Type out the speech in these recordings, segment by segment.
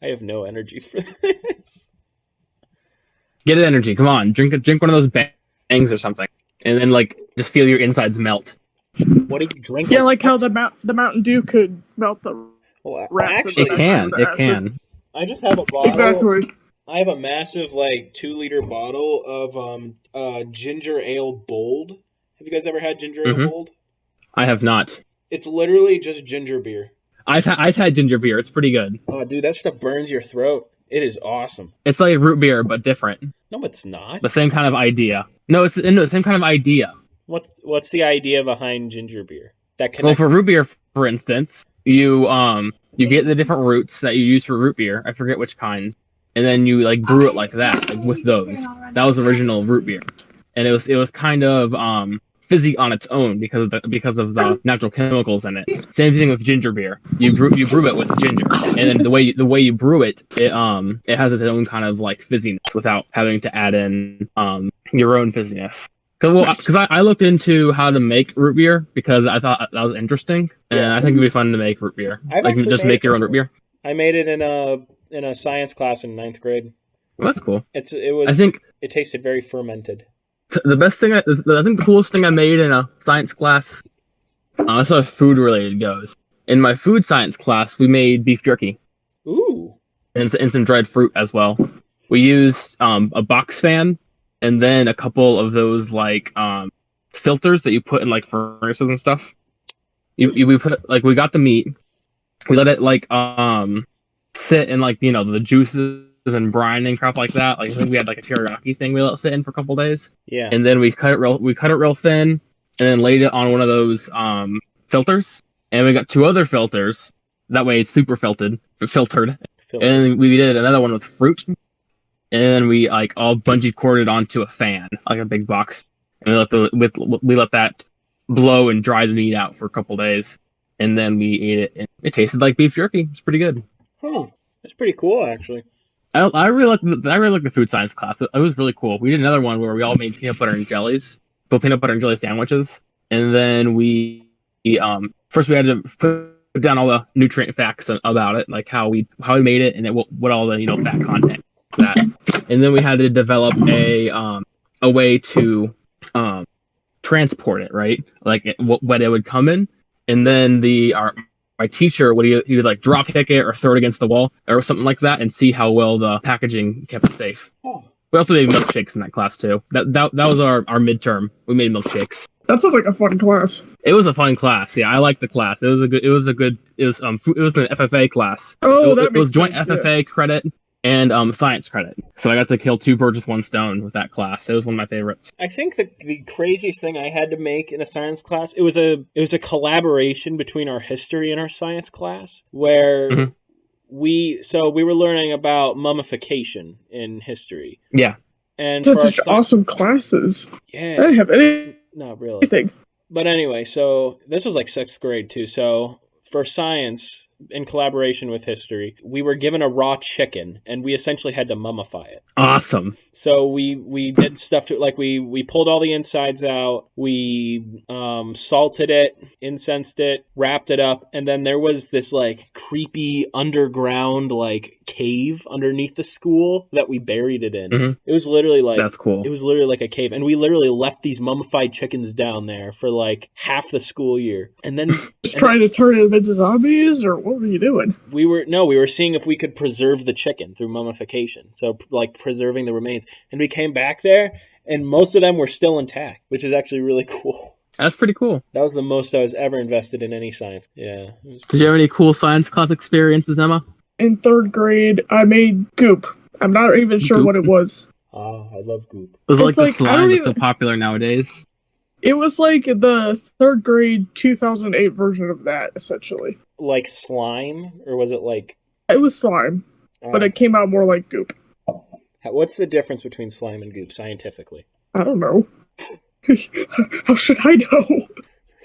I have no energy for this. Get energy. Come on, drink one of those bangs or something, and then like just feel your insides melt. What do you drink? Yeah, like how the Mountain Dew could melt the rats. Actually, it can. I just have a bottle. Exactly. I have a massive, like, 2-liter bottle of ginger ale bold. Have you guys ever had ginger ale bold? I have not. It's literally just ginger beer. I've had ginger beer. It's pretty good. Oh, dude, that stuff burns your throat. It is awesome. It's like root beer, but different. No, it's not. The same kind of idea. No, it's the same kind of idea. What's the idea behind ginger beer? Well, for root beer, for instance, you get the different roots that you use for root beer. I forget which kinds. And then you like brew it like that, like with those. That was original root beer, and it was kind of fizzy on its own because of the natural chemicals in it. Same thing with ginger beer. You brew it with ginger, and then the way you brew it, it has its own kind of like fizziness without having to add in your own fizziness. Because I looked into how to make root beer because I thought that was interesting, and I think it'd be fun to make root beer. Like just make your own root beer. I made it in a science class in 9th grade. Well, that's cool. I think it tasted very fermented. The best thing, I think the coolest thing I made in a science class, as far as food related goes, in my food science class, we made beef jerky. Ooh. And some dried fruit as well. We used a box fan and then a couple of those like filters that you put in like furnaces and stuff. We got the meat, we let it like sit in like the juices and brine and crap like that. Like I think we had like a teriyaki thing we let it sit in for a couple days. Yeah. And then we cut it real thin, and then laid it on one of those filters. And we got 2 other filters. That way it's super filtered. And then we did another one with fruit. And then we like all bungee corded onto a fan, like a big box. And we let that blow and dry the meat out for a couple days. And then we ate it, and it tasted like beef jerky. It's pretty good. Huh. That's pretty cool, actually. I really like the food science class. It was really cool. We did another one where we all made peanut butter and jelly sandwiches, and then we first we had to put down all the nutrient facts about it, like how we made it and what all the fat content that, and then we had to develop a way to transport it, right? Like what it would come in. And then my teacher he would like drop kick it or throw it against the wall or something like that and see how well the packaging kept it safe. Oh. We also made milkshakes in that class too. That was our midterm. We made milkshakes. That sounds like a fun class. It was a fun class. Yeah, I liked the class. It was an FFA class. Oh, it was joint sense, FFA credit and science credit. So I got to kill 2 birds with 1 stone with that class. It was one of my favorites. I think the craziest thing I had to make in a science class, it was a collaboration between our history and our science class where we were learning about mummification in history. Yeah. And such awesome classes. Yeah. I didn't have any. Not really. Anything. But anyway, so this was like 6th grade too. So for science, in collaboration with history, we were given a raw chicken and we essentially had to mummify it. Awesome. So we did stuff to, like we pulled all the insides out, we salted it, incensed it, wrapped it up, and then there was this like creepy underground like cave underneath the school that we buried it in. Mm-hmm. It was literally like, that's cool. It was literally like a cave, and we literally left these mummified chickens down there for like half the school year. And then trying to turn them into zombies, or what were you doing? We were seeing if we could preserve the chicken through mummification. So like preserving the remains. And we came back there and most of them were still intact, which is actually really cool. That's pretty cool. That was the most I was ever invested in any science. Yeah. Did you have any cool science class experiences, Emma? In 3rd grade, I made goop. I'm not even sure what it was. Oh, I love goop. It was like the slime that's so popular nowadays. It was like the 3rd grade 2008 version of that, essentially. Like slime? Or was it like... It was slime, but it came out more like goop. What's the difference between slime and goop scientifically? I don't know. How should I know?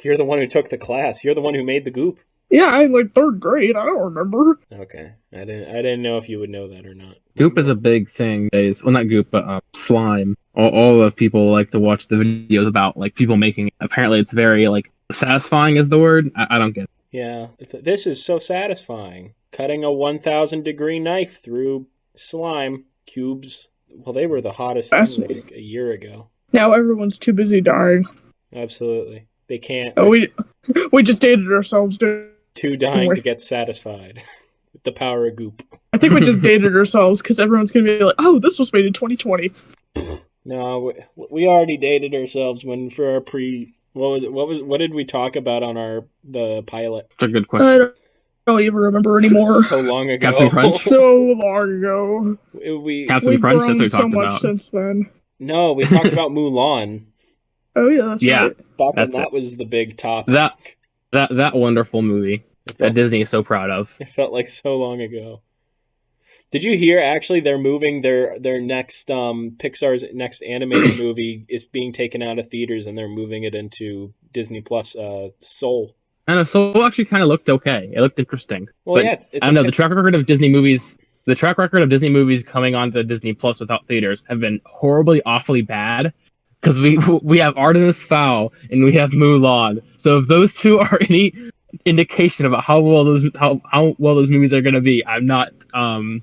You're the one who took the class. You're the one who made the goop. Yeah, in like 3rd grade. I don't remember. Okay. I didn't know if you would know that or not. Goop is a big thing nowadays. Well, not goop, but slime. All the people like to watch the videos about like people making it. Apparently it's very like satisfying is the word. I don't get it. Yeah. This is so satisfying. cutting a 1,000 degree knife through slime cubes. Well, they were the hottest thing like a year ago. Now everyone's too busy dying. Absolutely. They can't. Oh, we just dated ourselves. Too dying to get satisfied with the power of goop. I think we just dated ourselves because everyone's going to be like, oh, this was made in 2020. No, we already dated ourselves when for our what did we talk about on the pilot? That's a good question. I don't even remember anymore. So long ago. Captain Crunch? So long ago. Captain Crunch, that's what we so talked much about. since then. No, we talked about Mulan. Oh yeah, that's right. That was the big topic. That wonderful movie that Disney is so proud of. It felt like so long ago. Did you hear, actually, they're moving their next, Pixar's next animated movie is being taken out of theaters and they're moving it into Disney Plus, Soul. I know, Soul actually kind of looked okay. It looked interesting. Well, but yeah. I don't know, the track record of Disney movies coming onto Disney Plus without theaters have been horribly, awfully bad. Because we have Artemis Fowl and we have Mulan. So if those two are any indication about how well those movies are going to be, I'm not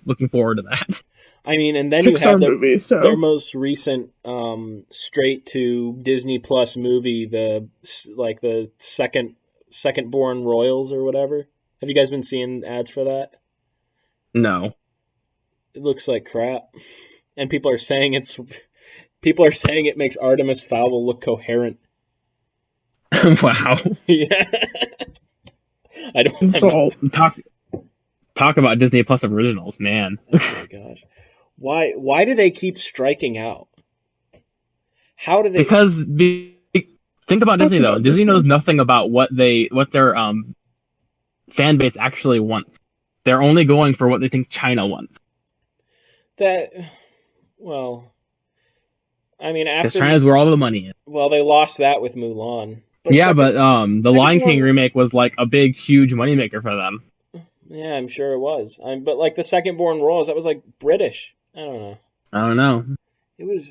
looking forward to that. I mean, and then Pixar you have movies, their most recent straight to Disney Plus movie, the second born Royals or whatever. Have you guys been seeing ads for that? No. It looks like crap, and people are saying it makes Artemis Fowl look coherent. Wow. Yeah. I don't. So Talk about Disney Plus originals, man. Oh my gosh. Why do they keep striking out? How do they? Because think about Disney though. Disney knows nothing about what their fan base actually wants. They're only going for what they think China wants. Well, I mean, because China's where all the money is. Well, they lost that with Mulan. But the Lion King remake was like a big, huge moneymaker for them. Yeah, I'm sure it was. But like the second born Royals, that was like British. I don't know. It was.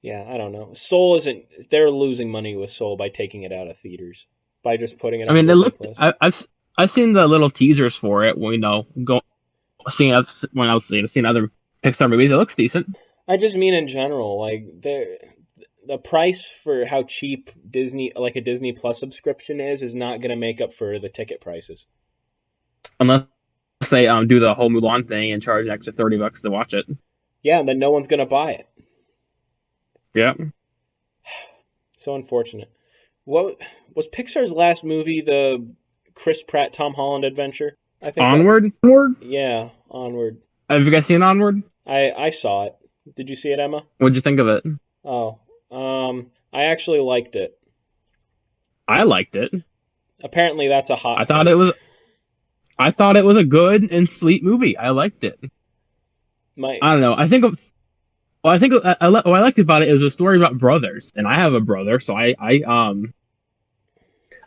Yeah, I don't know. Soul isn't. They're losing money with Soul by taking it out of theaters by just putting it. I mean, I've seen the little teasers for it. When I was seeing other Pixar movies, it looks decent. I just mean in general, like the price for how cheap a Disney Plus subscription is not going to make up for the ticket prices. Unless they do the whole Mulan thing and charge an extra $30 to watch it. Yeah, and then no one's going to buy it. Yeah. So unfortunate. What was Pixar's last movie? The Chris Pratt, Tom Holland adventure? I think Onward? Yeah, Onward. Have you guys seen Onward? I saw it. Did you see it, Emma? What'd you think of it? Oh, I actually liked it. I liked it. Apparently, that's a hot. I thought it was a good and sweet movie. I liked it. I don't know. I what I liked about it was a story about brothers, and I have a brother, so I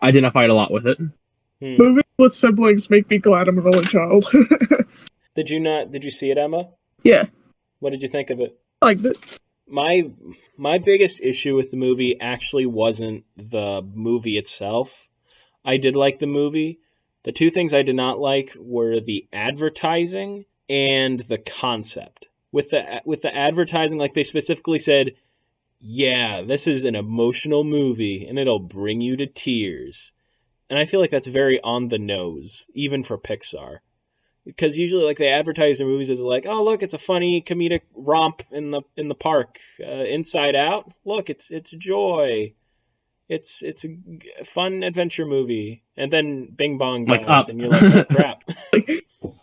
identified a lot with it. Movies with siblings make me glad I'm an only child. Did you see it, Emma? Yeah. What did you think of it? I liked it. My biggest issue with the movie actually wasn't the movie itself. I did like the movie. The two things I did not like were the advertising and the concept. With the advertising, like they specifically said, yeah, this is an emotional movie and it'll bring you to tears. And I feel like that's very on the nose, even for Pixar. Because usually, like, they advertise their movies as like, oh, look, it's a funny comedic romp in the park. Inside Out, look, it's joy. It's a fun adventure movie. And then Bing Bong dies, like Up. And you're like, oh, crap.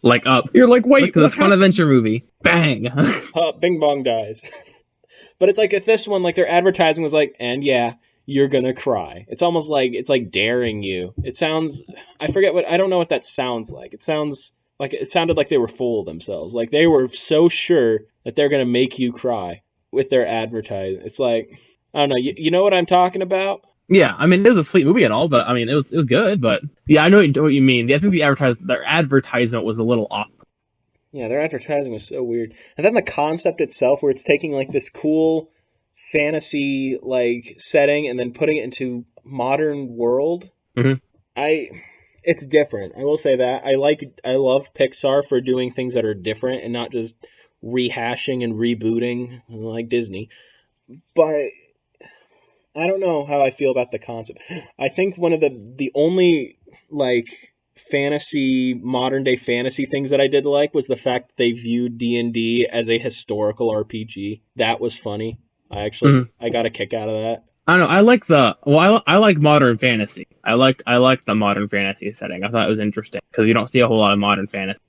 Like Up. You're like, wait, look at this fun adventure movie. Bang. Bing Bong dies. But it's like if this one, like their advertising was like, and yeah, you're gonna cry. It's almost like it's like daring you. It sounds. I don't know what that sounds like. It sounded like they were full of themselves. Like they were so sure that they're going to make you cry with their advertising. It's like, I don't know. You know what I'm talking about? Yeah, I mean, it was a sweet movie and all, but I mean, it was good. But yeah, I know what you mean. I think their advertisement was a little off. Yeah, their advertising was so weird. And then the concept itself, where it's taking like this cool fantasy like setting and then putting it into modern world. Mm-hmm. it's different. I will say that. I love Pixar for doing things that are different and not just rehashing and rebooting like Disney. But I don't know how I feel about the concept. I think one of the only like modern day fantasy things that I did like was the fact that they viewed D&D as a historical RPG. That was funny. I got a kick out of that. I don't know. I like modern fantasy. I like the modern fantasy setting. I thought it was interesting because you don't see a whole lot of modern fantasy.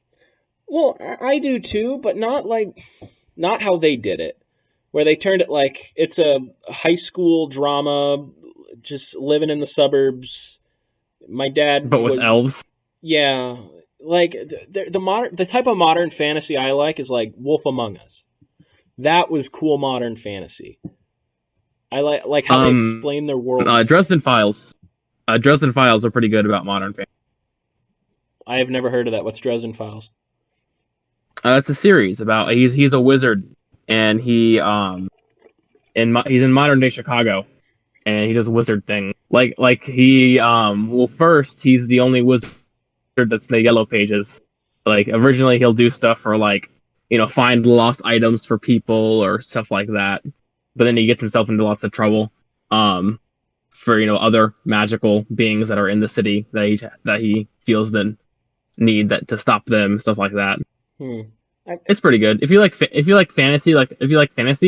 Well, I do too, but not how they did it, where they turned it like it's a high school drama, just living in the suburbs. My dad, but with elves. Yeah, like the type of modern fantasy I like is like Wolf Among Us. That was cool modern fantasy. I like how they explain their world. Dresden Files. Dresden Files are pretty good about modern fantasy. I have never heard of that. What's Dresden Files? It's a series about he's a wizard and he's in modern day Chicago and he does wizard thing. Like he first he's the only wizard that's in the Yellow Pages. Like originally he'll do stuff for like, find lost items for people or stuff like that. But then he gets himself into lots of trouble for other magical beings that are in the city that he feels the need to stop them, stuff like that. It's pretty good. If you like fantasy,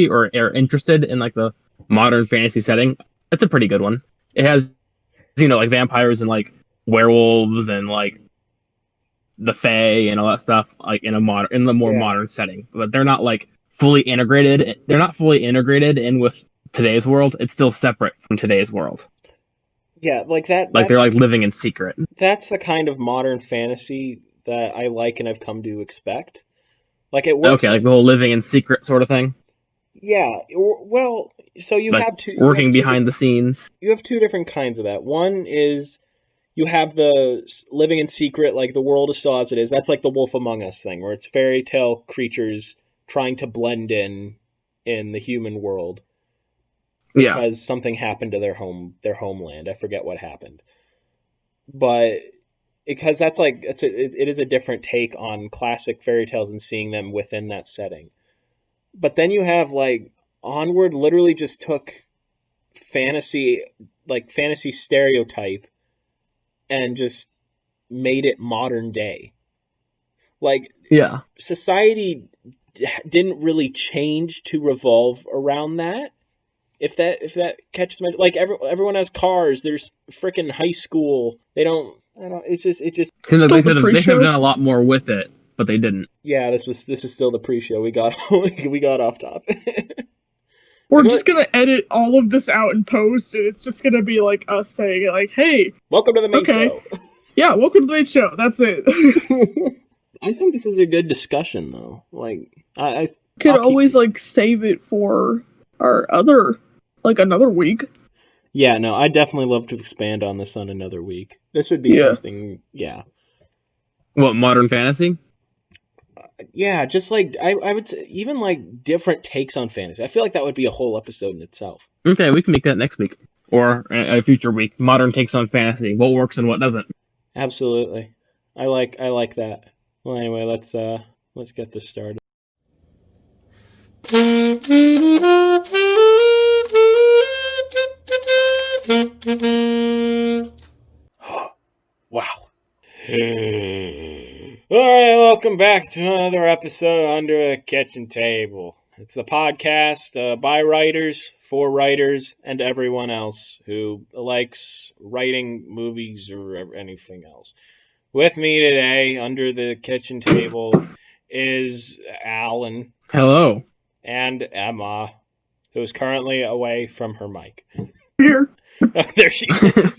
or are interested in like the modern fantasy setting, it's a pretty good one. It has like vampires and like werewolves and like the Fae and all that stuff like in the more modern setting, but they're not like fully integrated. They're not fully integrated in with today's world. It's still separate from today's world. Yeah, like that. Like they're like living in secret. That's the kind of modern fantasy that I like and I've come to expect. Like it works. Okay, like the whole living in secret sort of thing. Yeah, well, so you like have two working behind the scenes. You have two different kinds of that. One is you have the living in secret, like the world is still as it is. That's like the Wolf Among Us thing, where it's fairy tale creatures trying to blend in the human world because something happened to their homeland. I forget what happened, but because that's like it is a different take on classic fairy tales and seeing them within that setting. But then you have like Onward literally just took fantasy stereotype and just made it modern day. Like society didn't really change to revolve around that. If that catches my everyone has cars. There's freaking high school. They don't. I don't. It's just. They could have done a lot more with it, but they didn't. Yeah, this is still the pre-show. We got off topic. We're just gonna edit all of this out and post, and it's just gonna be like us saying like, "Hey, welcome to the main show." Yeah, welcome to the main show. That's it. I think this is a good discussion, though. Like, I could always like save it for our other, like another week. Yeah, no, I definitely love to expand on this on another week. This would be something, What, modern fantasy? Yeah, just like I would say, even like different takes on fantasy. I feel like that would be a whole episode in itself. Okay, we can make that next week or a future week. Modern takes on fantasy. What works and what doesn't. Absolutely, I like that. Well, anyway, let's get this started. Wow. Alright, welcome back to another episode Under a Kitchen Table. It's the podcast by writers, for writers, and everyone else who likes writing movies or anything else. With me today, under the kitchen table, is Alan. Hello. And Emma, who is currently away from her mic. Here. There she is.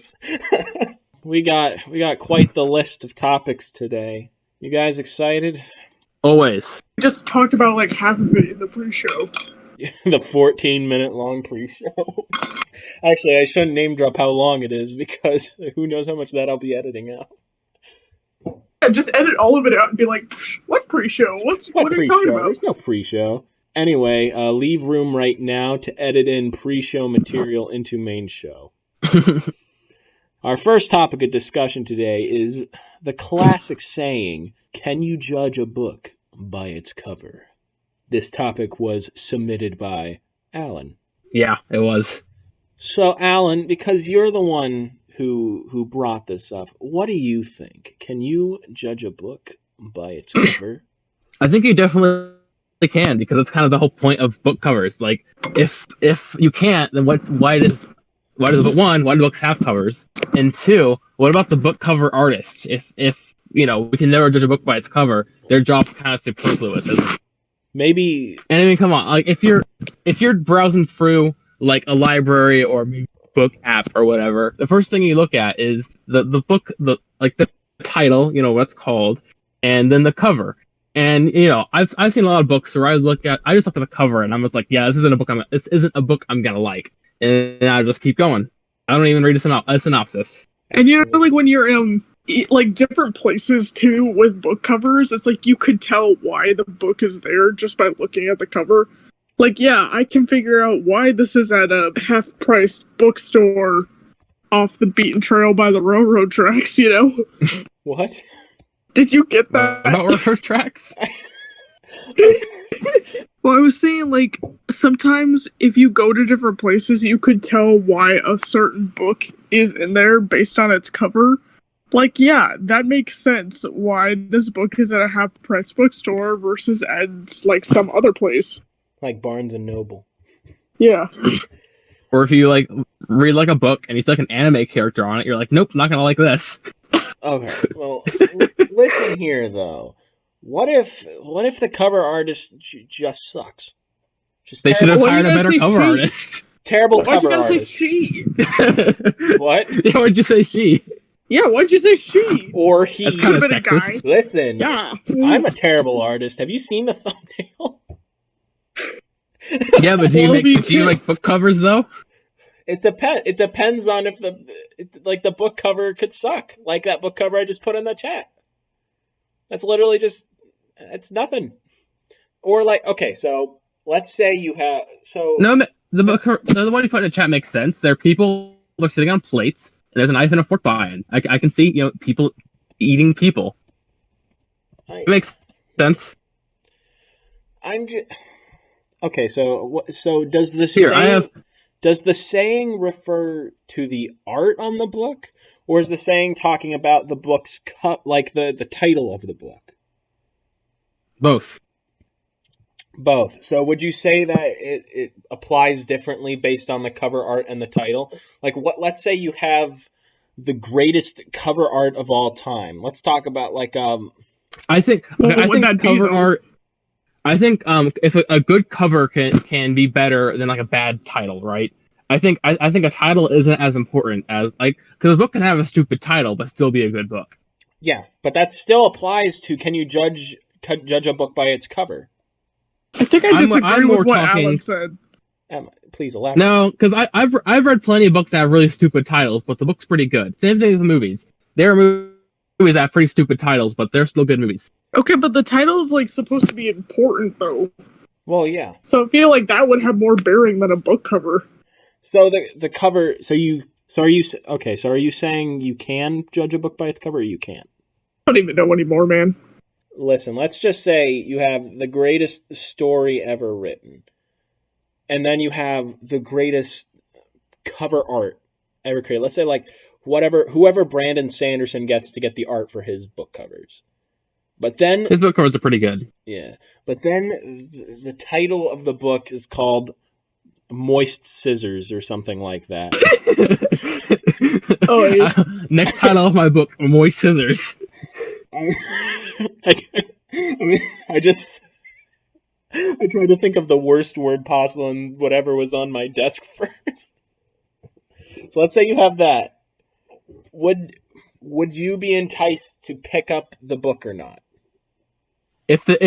We got quite the list of topics today. You guys excited? Always. We just talked about like half of it in the pre-show. The 14-minute long pre-show. Actually, I shouldn't name drop how long it is because who knows how much that I'll be editing out. Yeah, just edit all of it out and be like, what pre-show? What are you talking about? There's no pre-show. Anyway, leave room right now to edit in pre-show material into main show. Our first topic of discussion today is the classic saying, "Can you judge a book by its cover?" This topic was submitted by Alan. Yeah, it was. So, Alan, because you're the one who brought this up, what do you think? Can you judge a book by its cover? I think you definitely can, because that's kind of the whole point of book covers. Like, if you can't, then why do books have covers? And two, what about the book cover artist? If we can never judge a book by its cover, their job's kind of superfluous, isn't it? Maybe. And I mean, come on, like if you're browsing through like a library or book app or whatever, the first thing you look at is the book, the title, what it's called, and then the cover. And I've seen a lot of books where I just look at the cover and I'm just like, yeah, this isn't a book I'm gonna like, and I just keep going. I don't even read a synopsis. And like when you're in like different places too with book covers, it's like you could tell why the book is there just by looking at the cover. Like, yeah, I can figure out why this is at a half-priced bookstore off the beaten trail by the railroad tracks, What? Did you get that? About railroad tracks? Well, I was saying, like, sometimes if you go to different places, you could tell why a certain book is in there based on its cover. Like, yeah, that makes sense why this book is at a half-price bookstore versus at, like, some other place. Like Barnes and Noble. Yeah. Or if you, like, read, like, a book and you see, like, an anime character on it, you're like, nope, not gonna like this. Okay, well, listen here, though. What if the cover artist just sucks? They should have hired a better cover artist. Terrible Why'd cover artist. Why'd you say she? What? Yeah, why'd you say she? Yeah, why'd you say she? Or he. That's kind of sexist. Listen, yeah. I'm a terrible artist. Have you seen the thumbnail? Yeah, but do you make book covers though? It depends on if the book cover could suck. Like that book cover I just put in the chat. That's literally it's nothing. Or like, okay, so let's say you have No, the one you put in the chat makes sense. There are people they're sitting on plates and there's a knife and a fork behind. I can see people eating people. It makes sense. Okay, so does this does the saying refer to the art on the book, or is the saying talking about the book's like the title of the book? Both. So would you say that it applies differently based on the cover art and the title? Like let's say you have the greatest cover art of all time. Let's talk about like I think cover art. I think if a good cover can be better than like a bad title, right? I think a title isn't as important as because a book can have a stupid title but still be a good book. Yeah, but that still applies to can you judge a book by its cover? I think I disagree with what Alan said. Please elaborate. No, because I've read plenty of books that have really stupid titles, but the book's pretty good. Same thing with the movies. There are movies that have pretty stupid titles, but they're still good movies. Okay, but the title is like supposed to be important though. Well, yeah. So I feel like that would have more bearing than a book cover. So the cover. So are you saying you can judge a book by its cover, or you can't? I don't even know anymore, man. Listen, let's just say you have the greatest story ever written, and then you have the greatest cover art ever created. Let's say like whoever Brandon Sanderson gets to get the art for his book covers. But then his book covers are pretty good. Yeah, but then the title of the book is called Moist Scissors or something like that. Next title of my book, Moist Scissors. I tried to think of the worst word possible and whatever was on my desk first. So let's say you have that. Would you be enticed to pick up the book or not? If the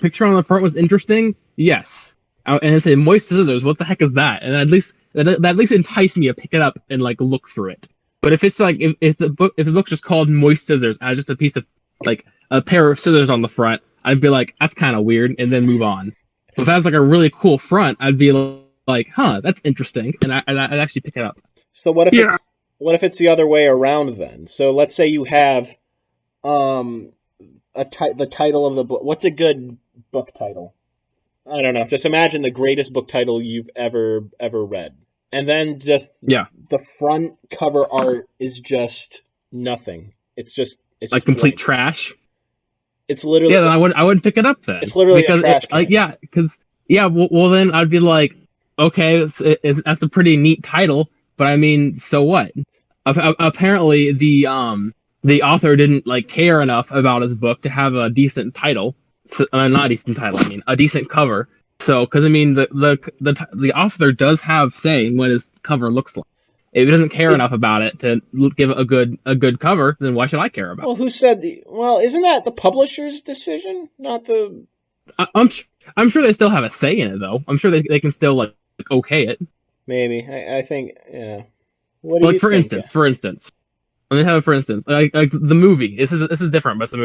picture on the front was interesting, yes. And it said Moist Scissors, what the heck is that? And that at least enticed me to pick it up and like look through it. But if it's like if the book's just called Moist Scissors as just a piece of like a pair of scissors on the front, I'd be like, that's kind of weird, and then move on. But if it has like a really cool front, I'd be like, huh, that's interesting, and I'd actually pick it up. So what if what if it's the other way around then? So let's say you have the title of the book. What's a good book title? I don't know. Just imagine the greatest book title you've ever read. And then just the front cover art is just nothing. It's like complete blank. trash. It's literally then I wouldn't pick it up then. It's literally a trash can. Well then I'd be like, okay, that's a pretty neat title, but I mean, so what? Apparently the author didn't like care enough about his book to have a decent title. So, not a decent title. I mean, a decent cover. So, because I mean, the author does have say what his cover looks like. If he doesn't care enough about it to give it a good cover, then why should I care about it? Well, who said isn't that the publisher's decision, not the? I'm sure they still have a say in it, though. I'm sure they can still like okay it. Maybe I think yeah. Like for instance, let me have it for instance. Like the movie. This is different, but it's the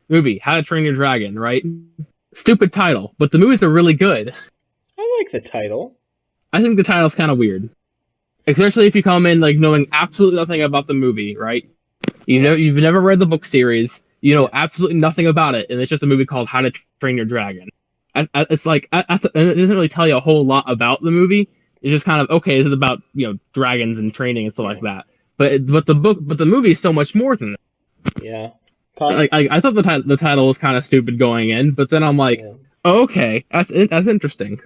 movie. How to Train Your Dragon, right? Stupid title, but the movies are really good. I like the title. I think the title's kind of weird, especially if you come in like knowing absolutely nothing about the movie, right? You've never read the book series. You know absolutely nothing about it, and it's just a movie called How to Train Your Dragon. It's like and it doesn't really tell you a whole lot about the movie. It's just kind of okay. This is about dragons and training and stuff like that. But the movie is so much more than that. Yeah. I thought the title was kind of stupid going in, but then I'm like, oh, okay, that's interesting.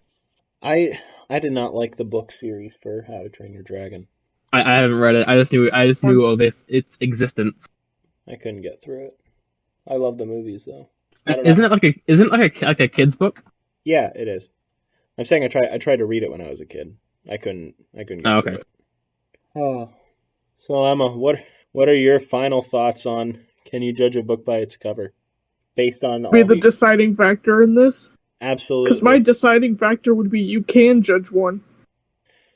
I did not like the book series for How to Train Your Dragon. I haven't read it. I just knew its existence. I couldn't get through it. I love the movies though. Isn't it like a kid's book? Yeah, it is. I'm saying I tried to read it when I was a kid. I couldn't get through it. Oh. So Emma, what are your final thoughts on can you judge a book by its cover? Based on the deciding factor in this? Absolutely. Because my deciding factor would be you can judge one.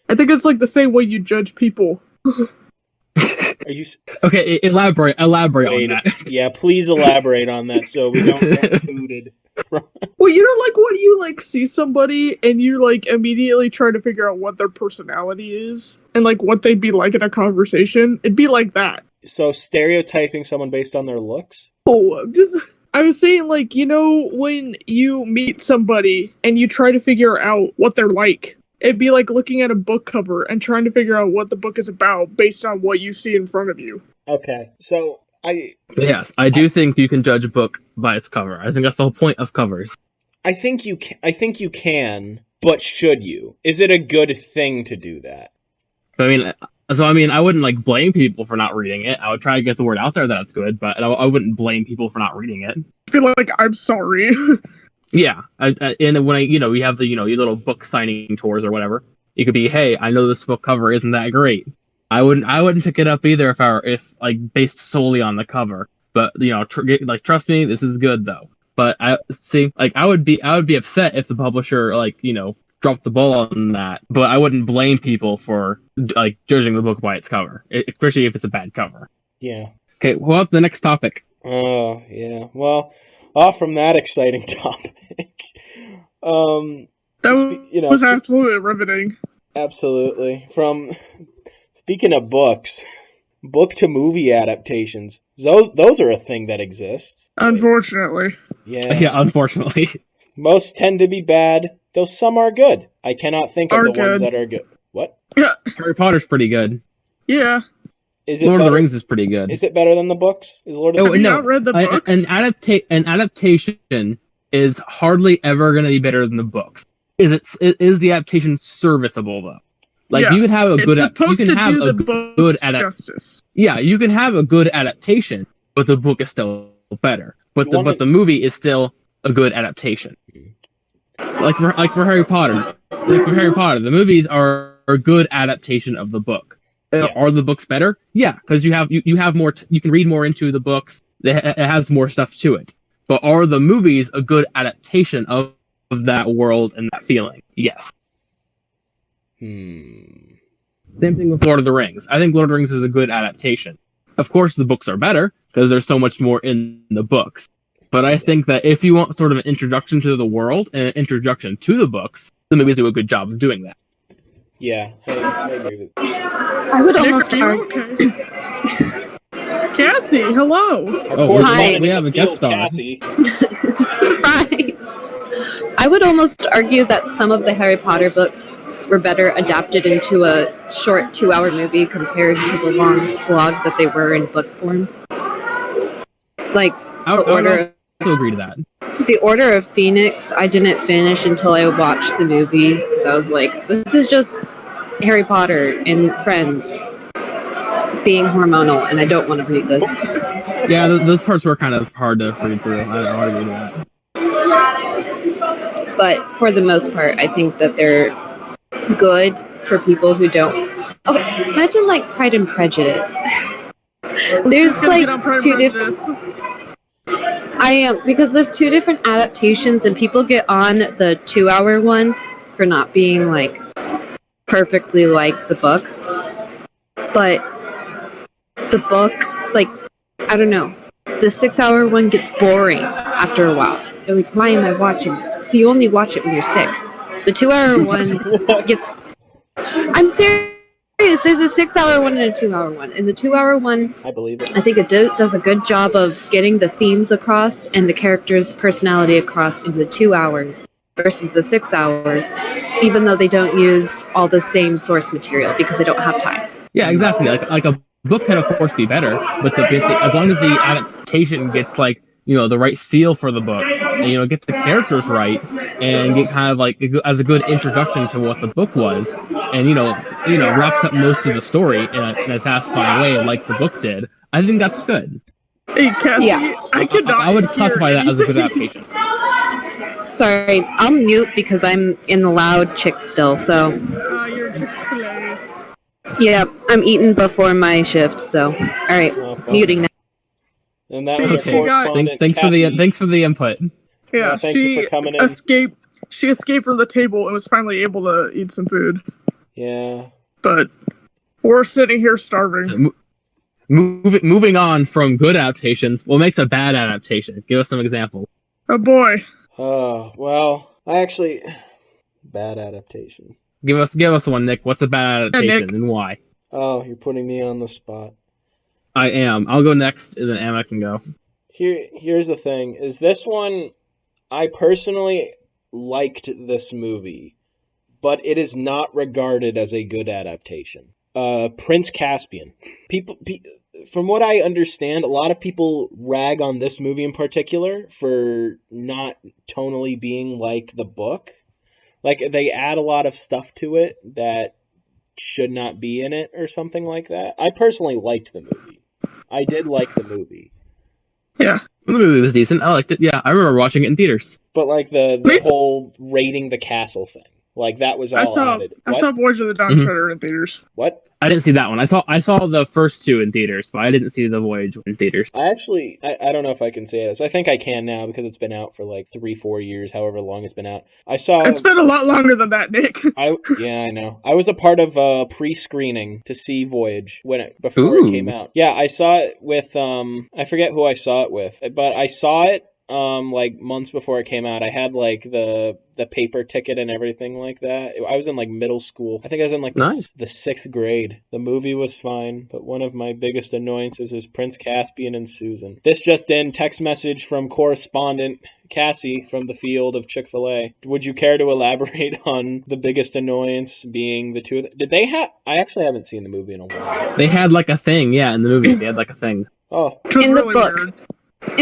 I think it's like the same way you judge people. Are you okay? Elaborate on that. Yeah, please elaborate on that so we don't get booted. Well, like when you like see somebody and you like immediately try to figure out what their personality is and like what they'd be like in a conversation. It'd be like that. So stereotyping someone based on their looks? Oh, I was saying like, when you meet somebody and you try to figure out what they're like, it'd be like looking at a book cover and trying to figure out what the book is about based on what you see in front of you. Okay, so I do think you can judge a book by its cover. I think that's the whole point of covers. I think you can, but should you? Is it a good thing to do that? I mean, I wouldn't like blame people for not reading it. I would try to get the word out there that it's good, but I wouldn't blame people for not reading it. I feel like I'm sorry. Yeah, and when we have the your little book signing tours or whatever, it could be, hey, I know this book cover isn't that great. I wouldn't pick it up either if based solely on the cover. But trust me, this is good though. But I would be upset if the publisher dropped the ball on that. But I wouldn't blame people for judging the book by its cover, especially if it's a bad cover. Yeah. Okay, well, the next topic. Oh yeah. Well, off from that exciting topic. That was absolutely riveting. Absolutely. Speaking of books, book to movie adaptations. Those are a thing that exists. Unfortunately. Yeah. Yeah, unfortunately. Most tend to be bad, though some are good. I cannot think of the ones that are good. What? Yeah. Harry Potter's pretty good. Yeah. Lord of the Rings is pretty good. Is it better than the books? Have you not read the books? An adaptation is hardly ever going to be better than the books. Is the adaptation serviceable though? You can have a good justice. Yeah, you can have a good adaptation, but the book is still better. But the movie is still a good adaptation. Like for Harry Potter, the movies are a good adaptation of the book. Yeah. Are the books better? Yeah, because you have more. You can read more into the books. It has more stuff to it. But are the movies a good adaptation of that world and that feeling? Yes. Same thing with Lord of the Rings. I think Lord of the Rings is a good adaptation. Of course, the books are better because there's so much more in the books. But I think that if you want sort of an introduction to the world and an introduction to the books, the movies do a good job of doing that. Yeah, I agree with I would Nick, almost are you argue. okay? Cassie, hello. our Oh, correspondent we in have the a guest field, star. Kassi. Surprise! I would almost argue that some of the Harry Potter books were better adapted into a short 2-hour movie compared to the long slog that they were in book form. Like I would also agree to that. The Order of Phoenix, I didn't finish until I watched the movie because I was like, this is just Harry Potter and friends being hormonal, and I don't want to read this. Yeah, those parts were kind of hard to read through. I don't agree to that. But for the most part, I think that they're good for people who don't. Okay, imagine like Pride and Prejudice. There's like two different. I am because there's two different adaptations, and people get on the 2-hour one for not being like perfectly like the book. But the book, like, I don't know, the 6-hour one gets boring after a while. You're like, why am I watching this? So you only watch it when you're sick. The 2-hour one gets. I'm serious. There's a 6-hour one and a 2-hour one. And the 2-hour one, I believe it. I think it does a good job of getting the themes across and the character's personality across in the 2 hours versus the 6-hour, even though they don't use all the same source material because they don't have time. Yeah, exactly. Like a book can of course be better, but as long as the adaptation gets like the right feel for the book, and gets the characters right, and get kind of like as a good introduction to what the book was, and wraps up most of the story in a satisfying way, like the book did. I think that's good. Hey, Cassie, Yeah. I would classify that as a good adaptation. Sorry, I'll mute because I'm in the loud chick still. So you're Chick-fil-A. yeah, I'm eating before my shift. So all right, muting now. And that She- was our she got- correspondent, Thanks for the input. Yeah, thank you she for coming in. escaped. She escaped from the table and was finally able to eat some food. Yeah. But we're sitting here starving. Moving on from good adaptations, what makes a bad adaptation? Give us some examples. Oh boy. Well, bad adaptation. Give us one, Nick. What's a bad adaptation Nick. and why? Oh, you're putting me on the spot. I am. I'll go next, and then Emma can go. Here's the thing: is this one? I personally liked this movie, but it is not regarded as a good adaptation. Prince Caspian. From what I understand, a lot of people rag on this movie in particular for not tonally being like the book. Like, they add a lot of stuff to it that should not be in it or something like that. I personally liked the movie. I did like the movie. Yeah. The movie was decent. I liked it. Yeah, I remember watching it in theaters. But, like, the whole raiding the castle thing. Like, that was all added. I saw Voyage of the Dawn Treader in theaters. What? I didn't see that one. I saw the first two in theaters, but I didn't see the Voyage in theaters. I don't know if I can say this. I think I can now because it's been out for like 3-4 years, however long it's been out. It's been a lot longer than that, Nick. Yeah, I know. I was a part of a pre-screening to see Voyage before it came out. Yeah, I saw it with I forget who I saw it with, but I saw it like months before it came out. I had like the paper ticket and everything like that. I was in like middle school. I think I was in like the 6th grade. The movie was fine, but one of my biggest annoyances is Prince Caspian and Susan. This just in, text message from correspondent Kassi from the field of Chick-fil-A. Would you care to elaborate on the biggest annoyance being the two of them? Did they have... I actually haven't seen the movie in a while. They had like a thing, yeah, in the movie. They had like a thing. Oh. In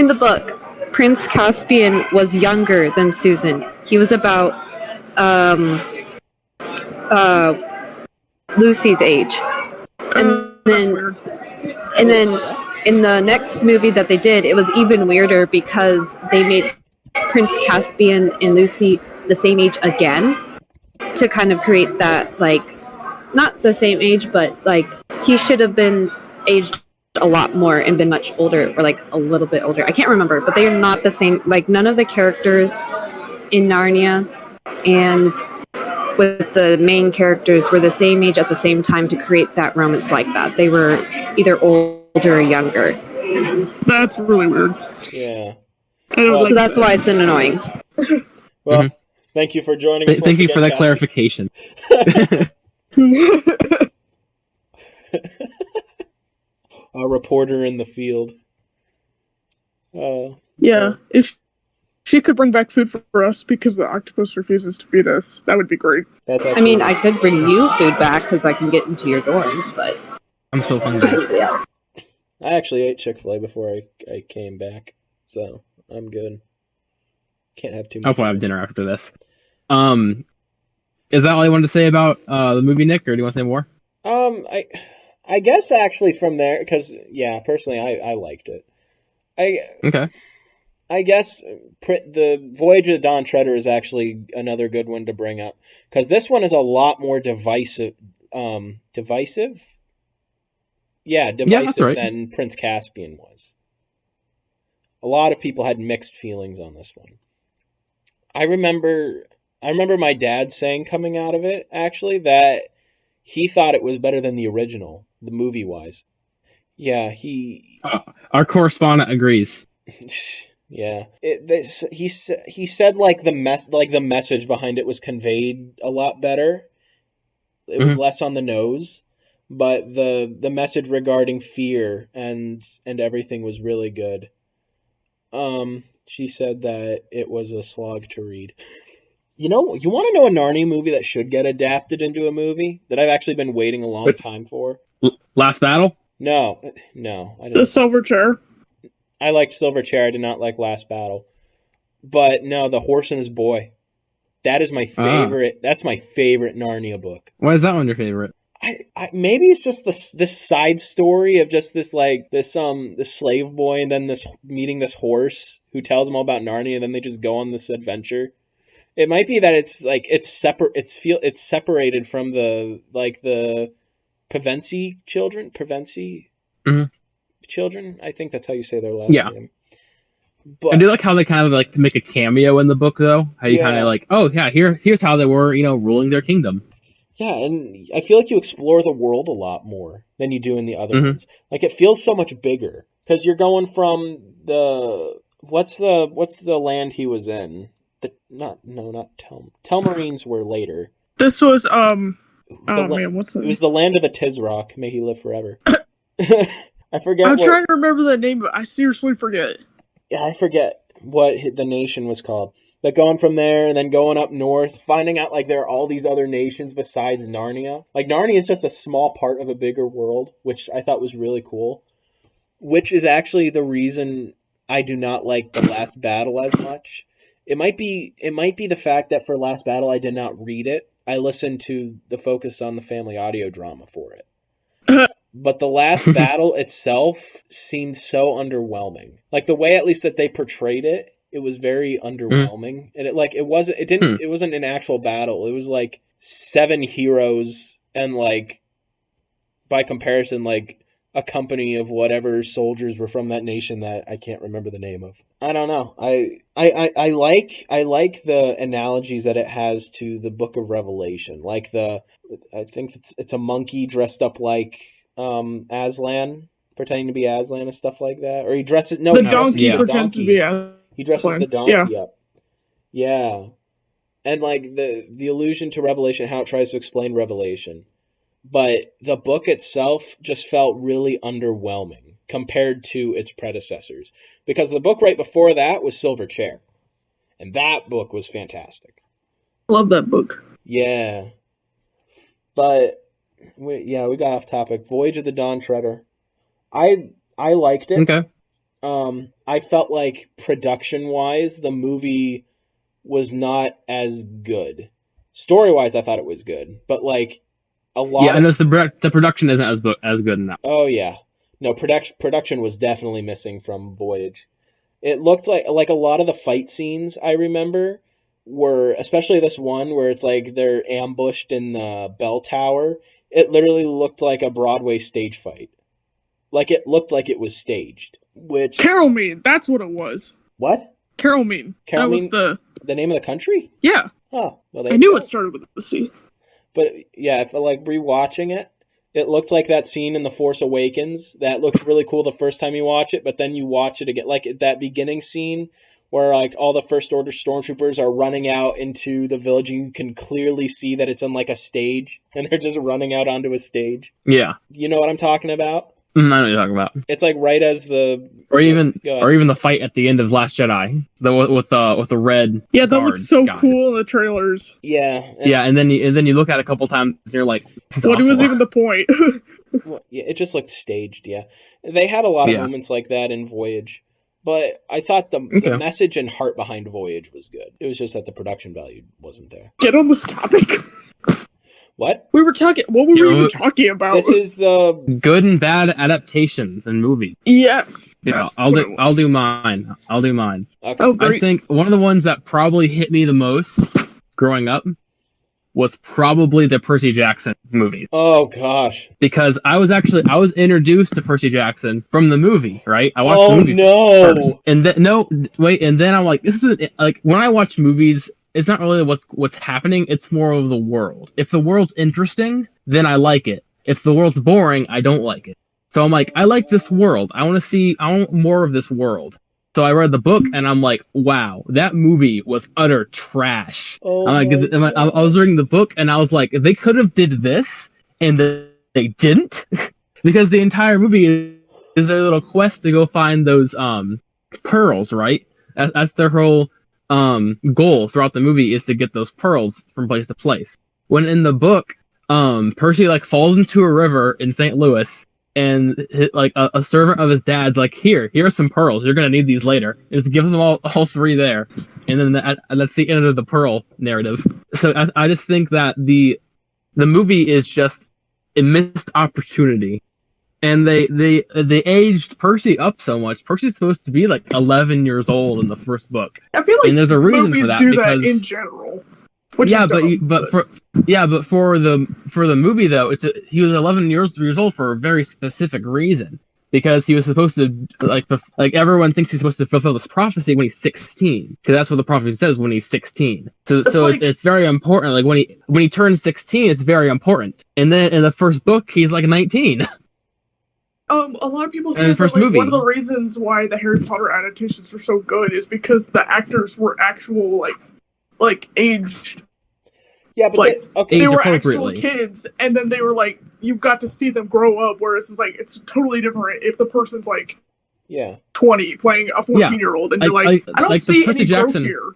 the book, Prince Caspian was younger than Susan. He was about Lucy's age. And then in the next movie that they did, it was even weirder because they made Prince Caspian and Lucy the same age again to kind of create that, like, not the same age, but like he should have been aged a lot more and been much older, or like a little bit older. I can't remember, but they are not the same. Like, none of the characters in Narnia and with the main characters were the same age at the same time to create that romance like that. They were either older or younger. That's really weird. Yeah. So that's why it's annoying. Well, thank you for joining us. Thank you for that clarification. A reporter in the field. Yeah, if she could bring back food for us because the octopus refuses to feed us, that would be great. I mean, I could bring you food back because I can get into your dorm, but I'm so hungry. anybody else. I actually ate Chick-fil-A before I came back, so I'm good. Can't have too much. I'll probably have dinner after this. Is that all you wanted to say about the movie, Nick, or do you want to say more? I guess actually from there, because yeah, personally I liked it. Okay. I guess the Voyage of the Dawn Treader is actually another good one to bring up, because this one is a lot more divisive. Divisive? Yeah, that's right. than Prince Caspian was. A lot of people had mixed feelings on this one. I remember my dad saying coming out of it, actually, that he thought it was better than the original, the movie-wise. Yeah, our correspondent agrees. Yeah, he said like the message behind it was conveyed a lot better. It was less on the nose, but the message regarding fear and everything was really good. She said that it was a slog to read. You want to know a Narnia movie that should get adapted into a movie that I've actually been waiting a long time for? Last Battle? No, I didn't. The Silver Chair. I liked Silver Chair. I did not like Last Battle. But no, The Horse and His Boy. That is my favorite. That's my favorite Narnia book. Why is that one your favorite? I maybe it's just this side story of just this slave boy and then meeting this horse who tells him all about Narnia, and then they just go on this adventure. It might be that it's separated from the Pevensie children. Children. I think that's how you say their last name. But I do like how they kind of like to make a cameo in the book, though. How you kind of like, oh yeah, here's how they were, ruling their kingdom. Yeah, and I feel like you explore the world a lot more than you do in the other ones. Like it feels so much bigger because you're going from what's the land he was in? Not Telmarines were later. This was what's it was the land of the Tisrock. May he live forever. I forget. I'm trying to remember the name, but I seriously forget. Yeah, I forget what the nation was called. But going from there and then going up north, finding out like there are all these other nations besides Narnia. Like Narnia is just a small part of a bigger world, which I thought was really cool. Which is actually the reason I do not like The Last Battle as much. It might be the fact that for Last Battle I did not read it. I listened to the Focus on the Family audio drama for it. But The Last Battle itself seemed so underwhelming. Like the way at least that they portrayed it, it was very underwhelming. And it wasn't an actual battle. It was like 7 heroes and like by comparison like a company of whatever soldiers were from that nation that I can't remember the name of. I don't know. I like the analogies that it has to the Book of Revelation. Like I think it's a monkey dressed up like Aslan, pretending to be Aslan and stuff like that. Or he dresses the donkey pretends to be Aslan. He dresses the donkey up. Yeah. And like the allusion to Revelation, how it tries to explain Revelation. But the book itself just felt really underwhelming compared to its predecessors. Because the book right before that was Silver Chair. And that book was fantastic. Love that book. Yeah. But we got off topic. Voyage of the Dawn Treader. I liked it. Okay. I felt like production-wise, the movie was not as good. Story-wise, I thought it was good, but like a lot. Yeah, I know the production isn't as good in that. Oh yeah, no production was definitely missing from Voyage. It looked like a lot of the fight scenes I remember were, especially this one where it's like they're ambushed in the bell tower. It literally looked like a Broadway stage fight. Like it looked like it was staged. Which Carol Mean, that's what it was. What? Carol Mean. That was the name of the country? Yeah. Oh, well, I knew it started with the C. But yeah, if I like rewatching it, it looked like that scene in The Force Awakens. That looked really cool the first time you watch it, but then you watch it again, like that beginning scene where like all the First Order stormtroopers are running out into the village, and you can clearly see that it's on like a stage, and they're just running out onto a stage. Yeah. You know what I'm talking about? I know what you're talking about. It's like right as the or even the fight at the end of Last Jedi, with the red. Yeah, that looks so guy. cool in the trailers. Yeah. And then you look at it a couple times and you're like, what was even the point? Well, yeah, it just looked staged. Yeah, they had a lot of moments like that in Voyage, but I thought the message and heart behind Voyage was good. It was just that the production value wasn't there. Get on this topic. What? We were talking. What were we even talking about? This is the good and bad adaptations in movies. Yes. Yeah, I'll do mine. Okay. Oh, great. I think one of the ones that probably hit me the most growing up was probably the Percy Jackson movies. Oh gosh. Because I was introduced to Percy Jackson from the movie, right? I watched the movie first. And then I'm like, this isn't like when I watch movies. It's not really what's happening. It's more of the world. If the world's interesting, then I like it. If the world's boring, I don't like it. So I'm like, I like this world. I want more of this world. So I read the book and I'm like, wow, that movie was utter trash. I was reading the book and I was like, they could have did this and they didn't, because the entire movie is their little quest to go find those pearls, right? That's their whole goal throughout the movie, is to get those pearls from place to place. When in the book, Percy like falls into a river in St. Louis, and a servant of his dad's like, here are some pearls, you're gonna need these later, and just gives them all three there, and then that's the end of the pearl narrative. So I just think that the movie is just a missed opportunity. And they aged Percy up so much. Percy's supposed to be like 11 years old in the first book. I feel like and there's a reason movies for that, do because, that in general. But for the movie though, he was 11 years old for a very specific reason, because he was supposed to like everyone thinks he's supposed to fulfill this prophecy when he's 16, because that's what the prophecy says, when he's 16. So it's very important. Like when he turns 16, it's very important. And then in the first book, he's like 19. A lot of people say that one of the reasons why the Harry Potter adaptations are so good is because the actors were actual like aged. Yeah, but they were actual kids, and then they were like, you got to see them grow up. Whereas it's totally different if the person's like 20 playing a 14-year-old, and you're like, I don't see any growth here.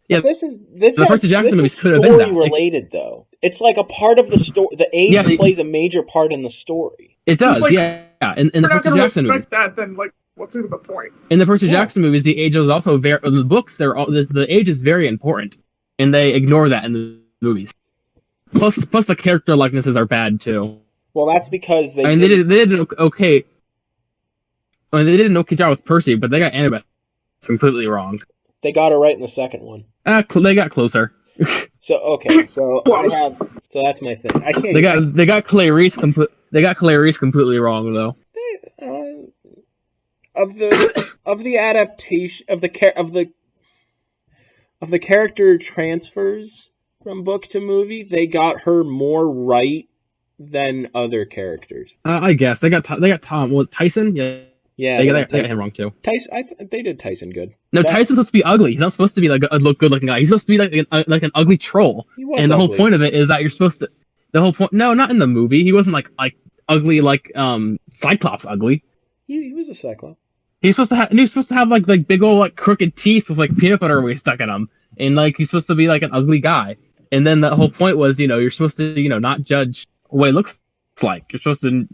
Yeah, the Percy Jackson movies could have been that related though. It's like a part of the story. The age plays a major part in the story. It does, And the Percy Jackson movies, that, then what's even the point? In the Percy Jackson movies, the age is also very. The books, the age is very important, and they ignore that in the movies. Plus the character likenesses are bad too. Well, that's because they did an okay. I mean, they did an okay job with Percy, but they got Annabeth completely wrong. They got her right in the second one. They got closer. So that's my thing. I can't. They got Clarice completely wrong though. Of the adaptation of the character transfers from book to movie, they got her more right than other characters. I guess they got Tom. Was Tyson? Yeah, they got him wrong too. Tyson, they did Tyson good. No, Tyson's supposed to be ugly. He's not supposed to be like a good-looking guy. He's supposed to be like an ugly troll. And the whole point of it is that you're supposed to. The whole point. No, not in the movie. He wasn't like ugly like Cyclops ugly. He was a Cyclops. He was supposed to have like big old like crooked teeth with like peanut butter stuck in them, and like he's supposed to be like an ugly guy. And then the whole point was, you're supposed to not judge what he looks like. You're supposed to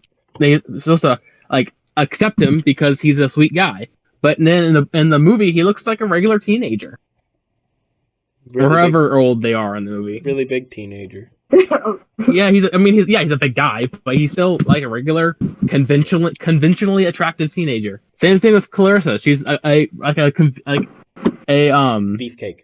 like accept him because he's a sweet guy. But then in the movie, he looks like a regular teenager, really or however old they are in the movie. Really big teenager. Yeah, he's a big guy, but he's still like a regular, conventionally attractive teenager. Same thing with Clarissa. She's a beefcake.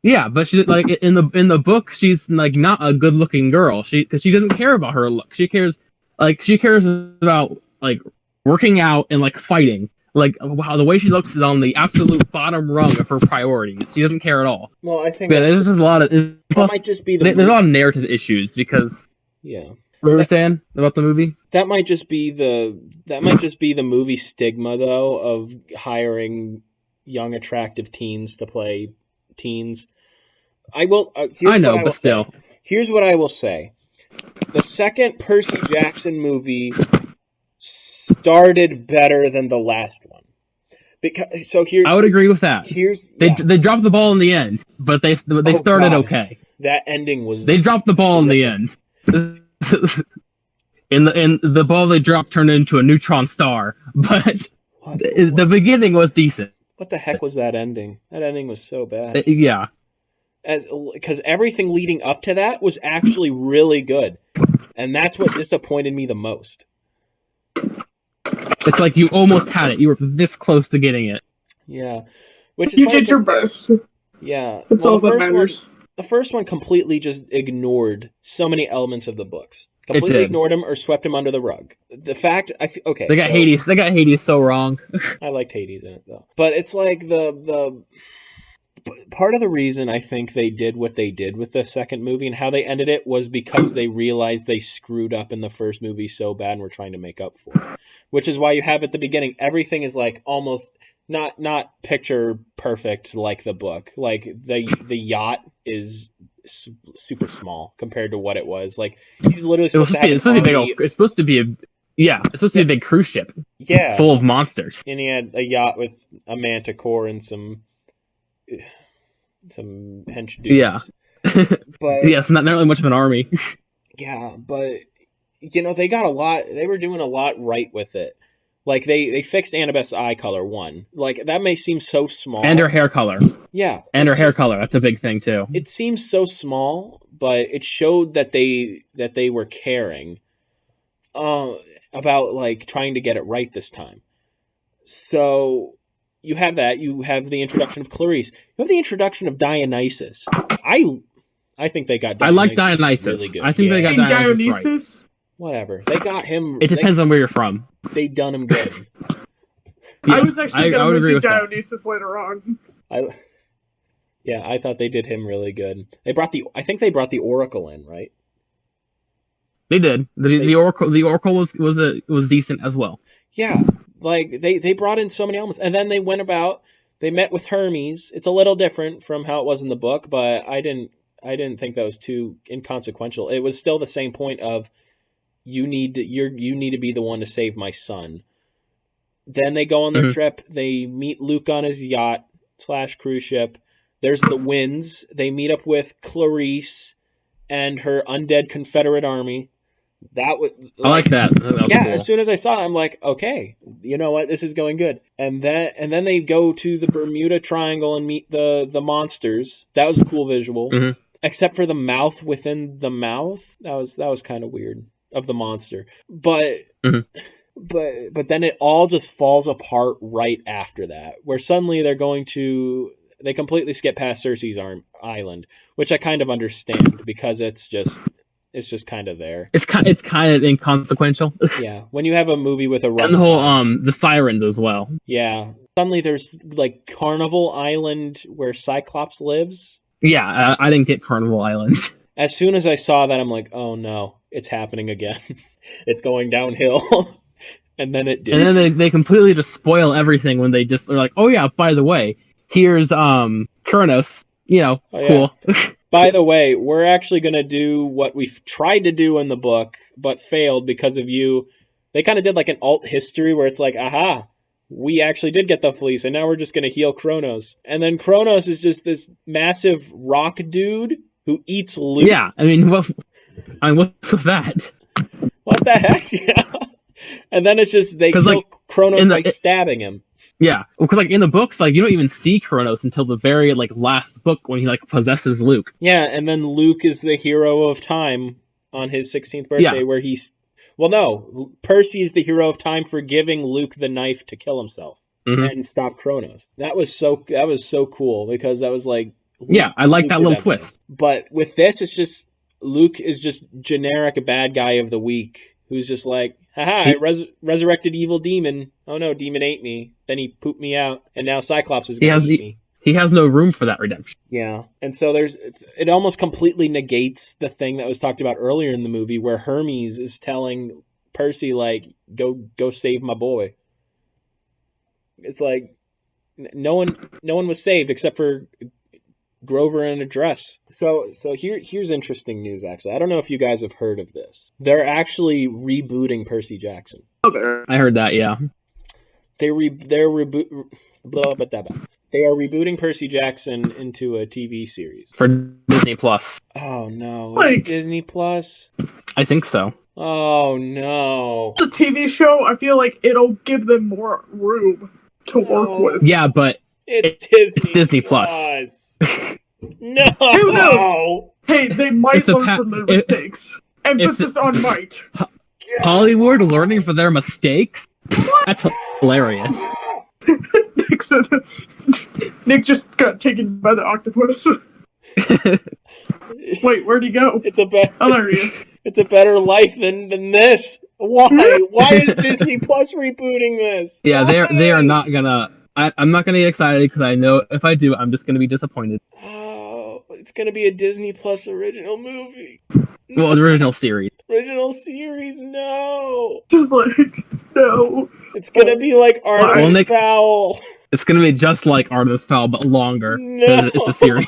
Yeah, but she's like in the book, she's like not a good-looking girl. Because she doesn't care about her look. She cares about like working out and like fighting. Like how the way she looks is on the absolute bottom rung of her priorities. She doesn't care at all. Well, I think there's just a lot of plus, might just be there's a lot of narrative issues because what were you saying about the movie? That might just be the movie stigma though of hiring young, attractive teens to play teens. I will. Still, here's what I will say: the second Percy Jackson movie started better than the last one. I would agree with that. They dropped the ball in the end, but they started okay. That ending was. They dropped the ball in the end. And the ball they dropped turned into a neutron star, but the beginning was decent. What the heck was that ending? That ending was so bad. Yeah. Because everything leading up to that was actually really good. And that's what disappointed me the most. It's like you almost had it. You were this close to getting it. Yeah. You did your best. Yeah. That's all that matters. The first one completely just ignored so many elements of the books. Completely ignored them or swept them under the rug. The fact, okay. They got Hades. They got Hades so wrong. I liked Hades in it though, but it's like the part of the reason I think they did what they did with the second movie and how they ended it was because they realized they screwed up in the first movie so bad and were trying to make up for it. Which is why you have at the beginning everything is like almost not picture perfect like the book. Like the yacht is super small compared to what it was. Like he's literally it's supposed to be a big cruise ship. Yeah. Full of monsters. And he had a yacht with a manticore and some hench dudes. Yeah. But yeah, it's not really much of an army. Yeah, but they got they were doing a lot right with it. Like they fixed Annabeth's eye color one. Like that may seem so small. And her hair color. Yeah. And her hair color, that's a big thing too. It seems so small, but it showed that they were caring about like trying to get it right this time. So you have that. You have the introduction of Clarice. You have the introduction of Dionysus. I think they got Dionysus. I like Dionysus. Really good. I think they got Dionysus right. Whatever. They got him. It depends on where you're from. They done him good. Yeah, I was actually going to mention Dionysus later on. I thought they did him really good. I think they brought the Oracle in, right? They did. The Oracle was decent as well. Yeah. Like they brought in so many elements. And then they met with Hermes. It's a little different from how it was in the book, but I didn't think that was too inconsequential. It was still the same point of you need to be the one to save my son. Then they go on their trip. They meet Luke on his yacht / cruise ship. There's the winds. They meet up with Clarice and her undead Confederate army. That was I like that. That was cool. As soon as I saw it, I'm like, okay, you know what? This is going good. And then they go to the Bermuda Triangle and meet the monsters. That was a cool visual. Mm-hmm. Except for the mouth within the mouth. That was kind of weird of the monster. But but then it all just falls apart right after that, where suddenly they completely skip past Cersei's island, which I kind of understand because it's just kind of there. It's kind of inconsequential. Yeah, when you have a movie with a run and the whole the sirens as well. Yeah, suddenly there's like Carnival Island where Cyclops lives. Yeah, I didn't get Carnival Island. As soon as I saw that, I'm like, oh no, it's happening again. It's going downhill. And then it did. And then they completely just spoil everything when they just are like, oh yeah, by the way, here's Kronos. Cool. By the way, we're actually going to do what we've tried to do in the book, but failed because of you. They kind of did like an alt history where it's like, aha, we actually did get the fleece, and now we're just going to heal Kronos. And then Kronos is just this massive rock dude who eats loot. Yeah, I mean, what's with that? What the heck? Yeah. And then it's just they kill Kronos by stabbing him. Yeah, because like in the books, like you don't even see Kronos until the very like last book when he like possesses Luke. Yeah, and then Luke is the hero of time on his 16th birthday, where he's Percy is the hero of time for giving Luke the knife to kill himself and stop Kronos. That was so cool because that was like I like that little twist. But with this, it's just Luke is just generic bad guy of the week who's just like, haha, I resurrected evil demon. Oh no, demon ate me. Then he pooped me out, and now Cyclops is going to eat me. He has no room for that redemption. Yeah, and so it almost completely negates the thing that was talked about earlier in the movie, where Hermes is telling Percy like, go save my boy. It's like, no one was saved except for Grover in a dress. So here's interesting news. Actually, I don't know if you guys have heard of this. They're actually rebooting Percy Jackson. I heard that. Yeah. They are rebooting Percy Jackson into a TV series For Disney Plus. Oh no! Like, Disney Plus? I think so. Oh no! It's a TV show. I feel like it'll give them more room to work with. Yeah, but it's Disney Plus. No. Who knows? Hey, they might learn from their mistakes. Emphasis on might. Hollywood learning from their mistakes? That's hilarious. Nick just got taken by the octopus. Wait, where'd he go? Oh, there he is. It's a better life than this. Why? Why is Disney Plus rebooting this? Yeah, they are not gonna. I'm not gonna get excited because I know if I do, I'm just gonna be disappointed. Oh, it's gonna be a Disney Plus original movie. Well, the original series. Original series, no. Just like, no. It's gonna be like Artemis Fowl. It's gonna be just like Artemis Fowl, but longer. No. It's a series.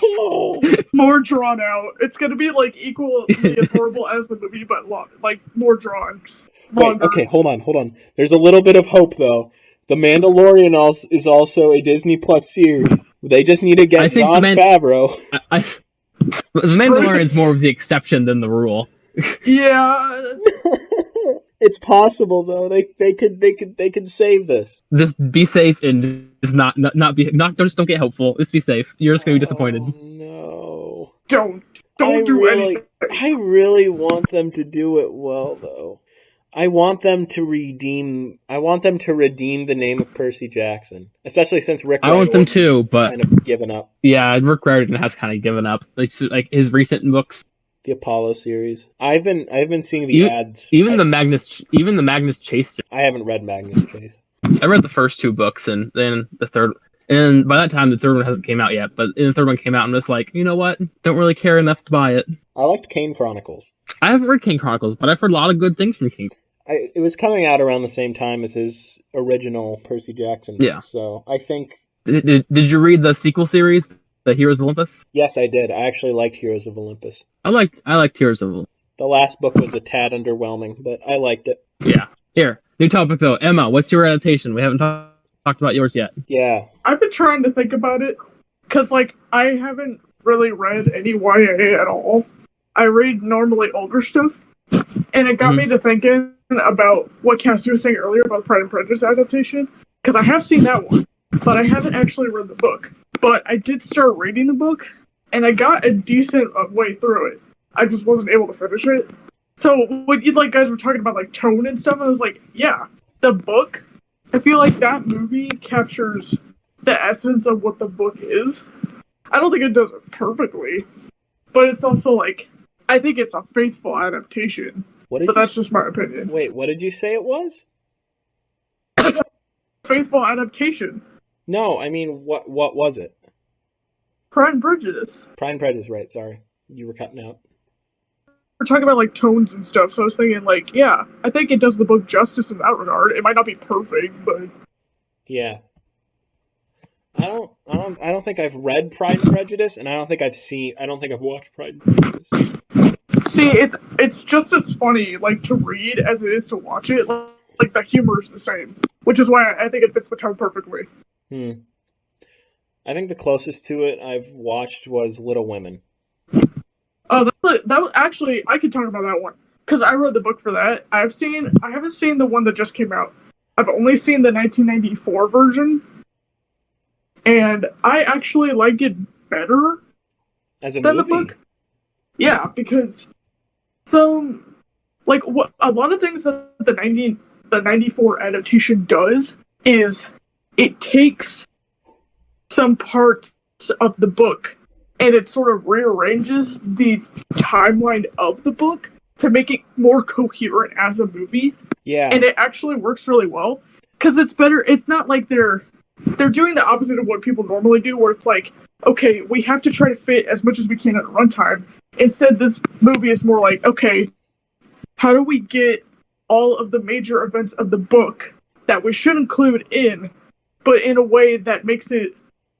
More drawn out. It's gonna be like equally as horrible as the movie, but like more drawn. Wait, okay, hold on. There's a little bit of hope though. The Mandalorian is also a Disney Plus series. They just need to get Jon Favreau. The Mandalorian is more of the exception than the rule. Yeah. It's possible though. They could save this. Just be safe and just not don't get hopeful. Just be safe. You're just gonna be disappointed. No. Don't do anything. I really want them to do it well though. I want them to redeem the name of Percy Jackson, especially since Rick. I want them to, but kind of given up. Yeah, Rick Riordan has kind of given up. Like his recent books, the Apollo series. I've been seeing the ads. Even the Magnus Chase. I haven't read Magnus Chase. I read the first 2 books, and then the third. And by that time, the third one hasn't came out yet. But the third one came out, and I'm just like, you know what? Don't really care enough to buy it. I liked Kane Chronicles. I haven't read Kane Chronicles, but I've heard a lot of good things from Kane. It was coming out around the same time as his original Percy Jackson book, yeah. So I think... Did you read the sequel series, The Heroes of Olympus? Yes, I did. I actually liked Heroes of Olympus. I liked Heroes of Olympus. The last book was a tad underwhelming, but I liked it. Yeah. Here, new topic though. Emma, what's your adaptation? We haven't talked about yours yet. Yeah. I've been trying to think about it, because I haven't really read any YA at all. I read normally older stuff, and it got me to thinking about what Kassi was saying earlier about Pride and Prejudice adaptation, because I have seen that one, but I haven't actually read the book. But I did start reading the book, and I got a decent way through it. I just wasn't able to finish it. So when you guys were talking about tone and stuff, I was like, yeah, the book, I feel like that movie captures the essence of what the book is. I don't think it does it perfectly, but it's also I think it's a faithful adaptation. But that's just my opinion. Wait, what did you say it was? Faithful adaptation. No, I mean, what was it? Pride and Prejudice. Pride and Prejudice, right, sorry. You were cutting out. We're talking about tones and stuff, so I was thinking yeah, I think it does the book justice in that regard. It might not be perfect, but yeah. I don't think I've read Pride and Prejudice, and I don't think I've watched Pride and Prejudice. See, it's just as funny to read as it is to watch it. The humor is the same, which is why I think it fits the tone perfectly. I think the closest to it I've watched was Little Women. Oh, that was actually, I could talk about that one because I read the book for that. I haven't seen the one that just came out. I've only seen the 1994 version, and I actually like it better than the book. Yeah, because what a lot of things that the 94 adaptation does is it takes some parts of the book and it sort of rearranges the timeline of the book to make it more coherent as a movie. Yeah. And it actually works really well because it's better. It's not like they're doing the opposite of what people normally do, where it's okay, we have to try to fit as much as we can at runtime. Instead, this movie is more okay, how do we get all of the major events of the book that we should include in but in a way that makes it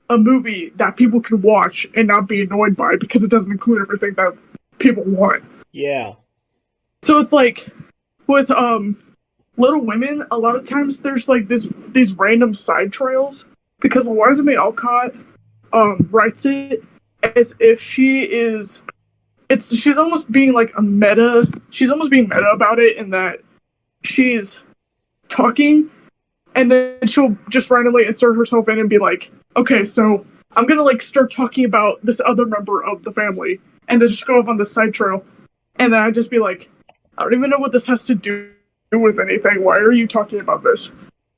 a movie that people can watch and not be annoyed by because it doesn't include everything that people want. Yeah. So it's like with Little Women, a lot of times there's like these random side trails because Eliza May Alcott writes it as if she's almost being like she's almost being meta about it in that she's talking and then she'll just randomly insert herself in and be like, okay, so I'm gonna like start talking about this other member of the family and then just go off on this side trail. And then I'd just be like, I don't even know what this has to do with anything. Why are you talking about this?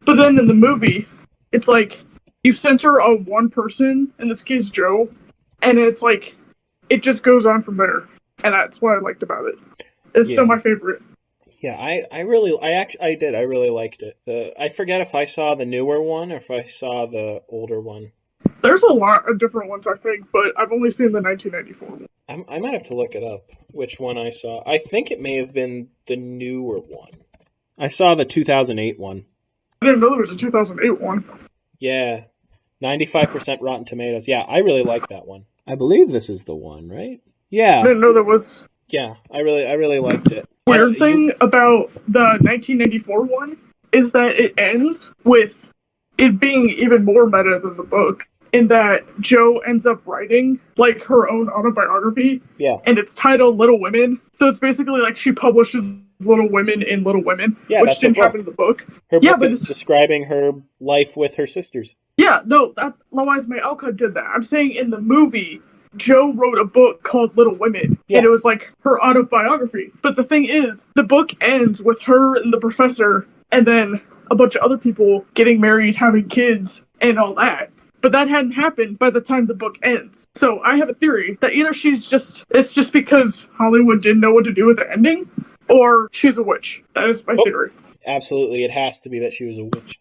But then in the movie, it's like you center on one person, in this case Joe, and it's like it just goes on from there. And that's what I liked about it. It's still my favorite. Yeah, I really liked it. I forget if I saw the newer one or if I saw the older one. There's a lot of different ones, I think, but I've only seen the 1994 one. I might have to look it up, which one I saw. I think it may have been the newer one. I saw the 2008 one. I didn't know there was a 2008 one. Yeah, 95% Rotten Tomatoes. Yeah, I really like that one. I believe this is the one, right? Yeah. I didn't know there was... Yeah, I really liked it. Weird thing about the 1994 one is that it ends with it being even more meta than the book, in that Joe ends up writing like her own autobiography. Yeah. And it's titled Little Women. So it's basically like she publishes Little Women in Little Women, which didn't happen in the book. Her book is describing her life with her sisters. Yeah, no, that's Eliza May Alcott did that. I'm saying in the movie, Joe wrote a book called Little Women, and it was like her autobiography. But the thing is, the book ends with her and the professor, and then a bunch of other people getting married, having kids, and all that. But that hadn't happened by the time the book ends. So I have a theory that either it's just because Hollywood didn't know what to do with the ending, or she's a witch. That is my theory. Absolutely, it has to be that she was a witch.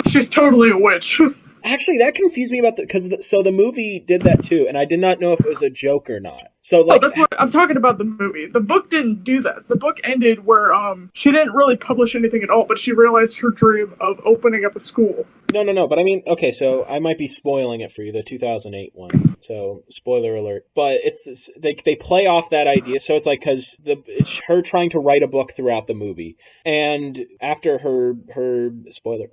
She's totally a witch. Actually, that confused me about the movie did that too, and I did not know if it was a joke or not. So that's what I'm talking about. The movie, the book didn't do that. The book ended where she didn't really publish anything at all, but she realized her dream of opening up a school. No. But I mean, okay, so I might be spoiling it for you, the 2008 one. So spoiler alert. But they play off that idea, so it's like because it's her trying to write a book throughout the movie, and after her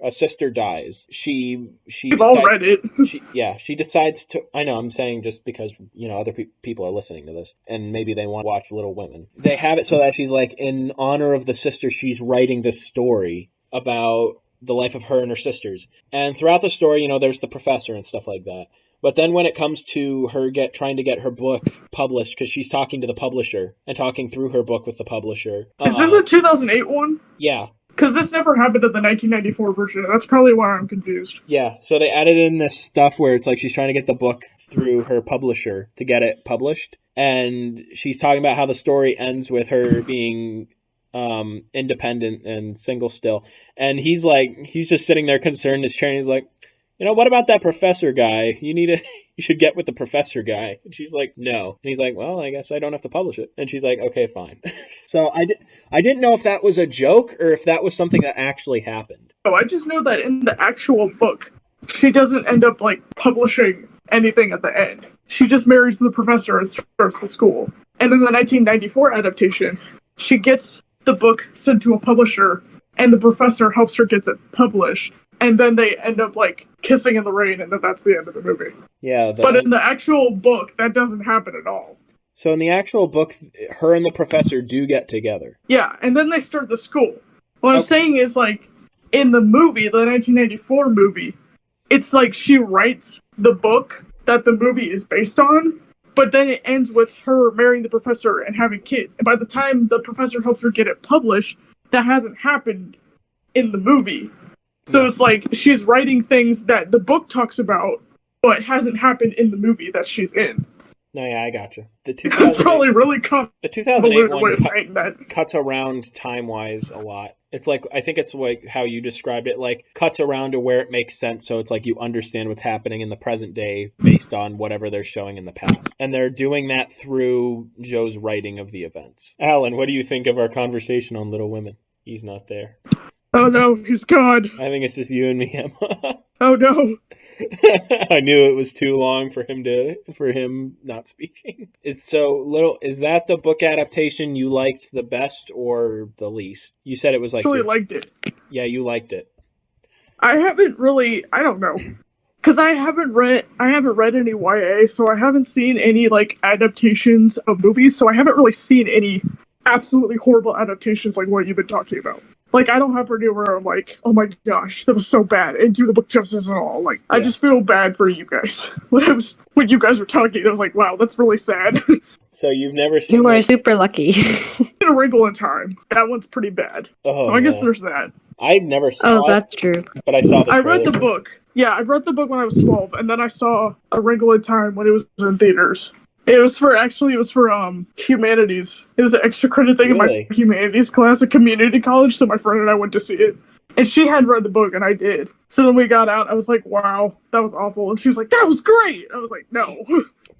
a sister dies, We've all read it. She decides to. I know, I'm saying just because other people are listening to this and maybe they want to watch Little Women. They have it so that she's like, in honor of the sister, she's writing this story about the life of her and her sisters. And throughout the story, there's the professor and stuff like that. But then when it comes to her trying to get her book published, because she's talking to the publisher and talking through her book with the publisher. Is this the 2008 one? Yeah. Because this never happened in the 1994 version. That's probably why I'm confused. Yeah, so they added in this stuff where it's like she's trying to get the book through her publisher to get it published. And she's talking about how the story ends with her being independent and single still. And he's just sitting there concerned in his chair, and he's like, what about that professor guy? You should get with the professor guy. And she's like, no. And he's like, well, I guess I don't have to publish it. And she's like, okay, fine. So I didn't know if that was a joke or if that was something that actually happened. Oh, I just know that in the actual book, she doesn't end up publishing anything at the end. She just marries the professor and starts the school. And in the 1994 adaptation, she gets the book sent to a publisher, and the professor helps her get it published. And then they end up kissing in the rain, and then that's the end of the movie. Yeah. But in the actual book, that doesn't happen at all. So in the actual book, her and the professor do get together. Yeah, and then they start the school. What I'm saying is, in the movie, the 1994 movie, it's she writes the book that the movie is based on, but then it ends with her marrying the professor and having kids. And by the time the professor helps her get it published, that hasn't happened in the movie. So it's she's writing things that the book talks about, but hasn't happened in the movie that she's in. No, yeah, I gotcha. That's probably really the 2008 one cuts around time-wise a lot. It's I think it's how you described it, cuts around to where it makes sense, so it's you understand what's happening in the present day based on whatever they're showing in the past. And they're doing that through Joe's writing of the events. Alan, what do you think of our conversation on Little Women? He's not there. Oh no, he's gone. I think it's just you and me, Emma. Oh no. I knew it was too long for him not speaking. Is that the book adaptation you liked the best or the least? You said it was like Actually liked it. Yeah, you liked it. I don't know. Because I haven't read any YA, so I haven't seen any like adaptations of movies, so I haven't really seen any absolutely horrible adaptations like what you've been talking about. Like, I don't have any where I'm like, oh my gosh, that was so bad, and do the book justice at all. Like, yeah. I just feel bad for you guys. When you guys were talking, I was like, wow, that's really sad. So you've never seen... You were super lucky. A Wrinkle in Time. That one's pretty bad. Oh, so I guess there's that. I never saw it. Oh, that's true. But I saw the trailer. I read the book. Yeah, I've read the book when I was 12, and then I saw A Wrinkle in Time when it was in theaters. It was for humanities. It was an extra credit thing in my humanities class at community college, so my friend and I went to see it. And she hadn't read the book, and I did. So then we got out, I was like, wow, that was awful. And she was like, that was great! I was like, no.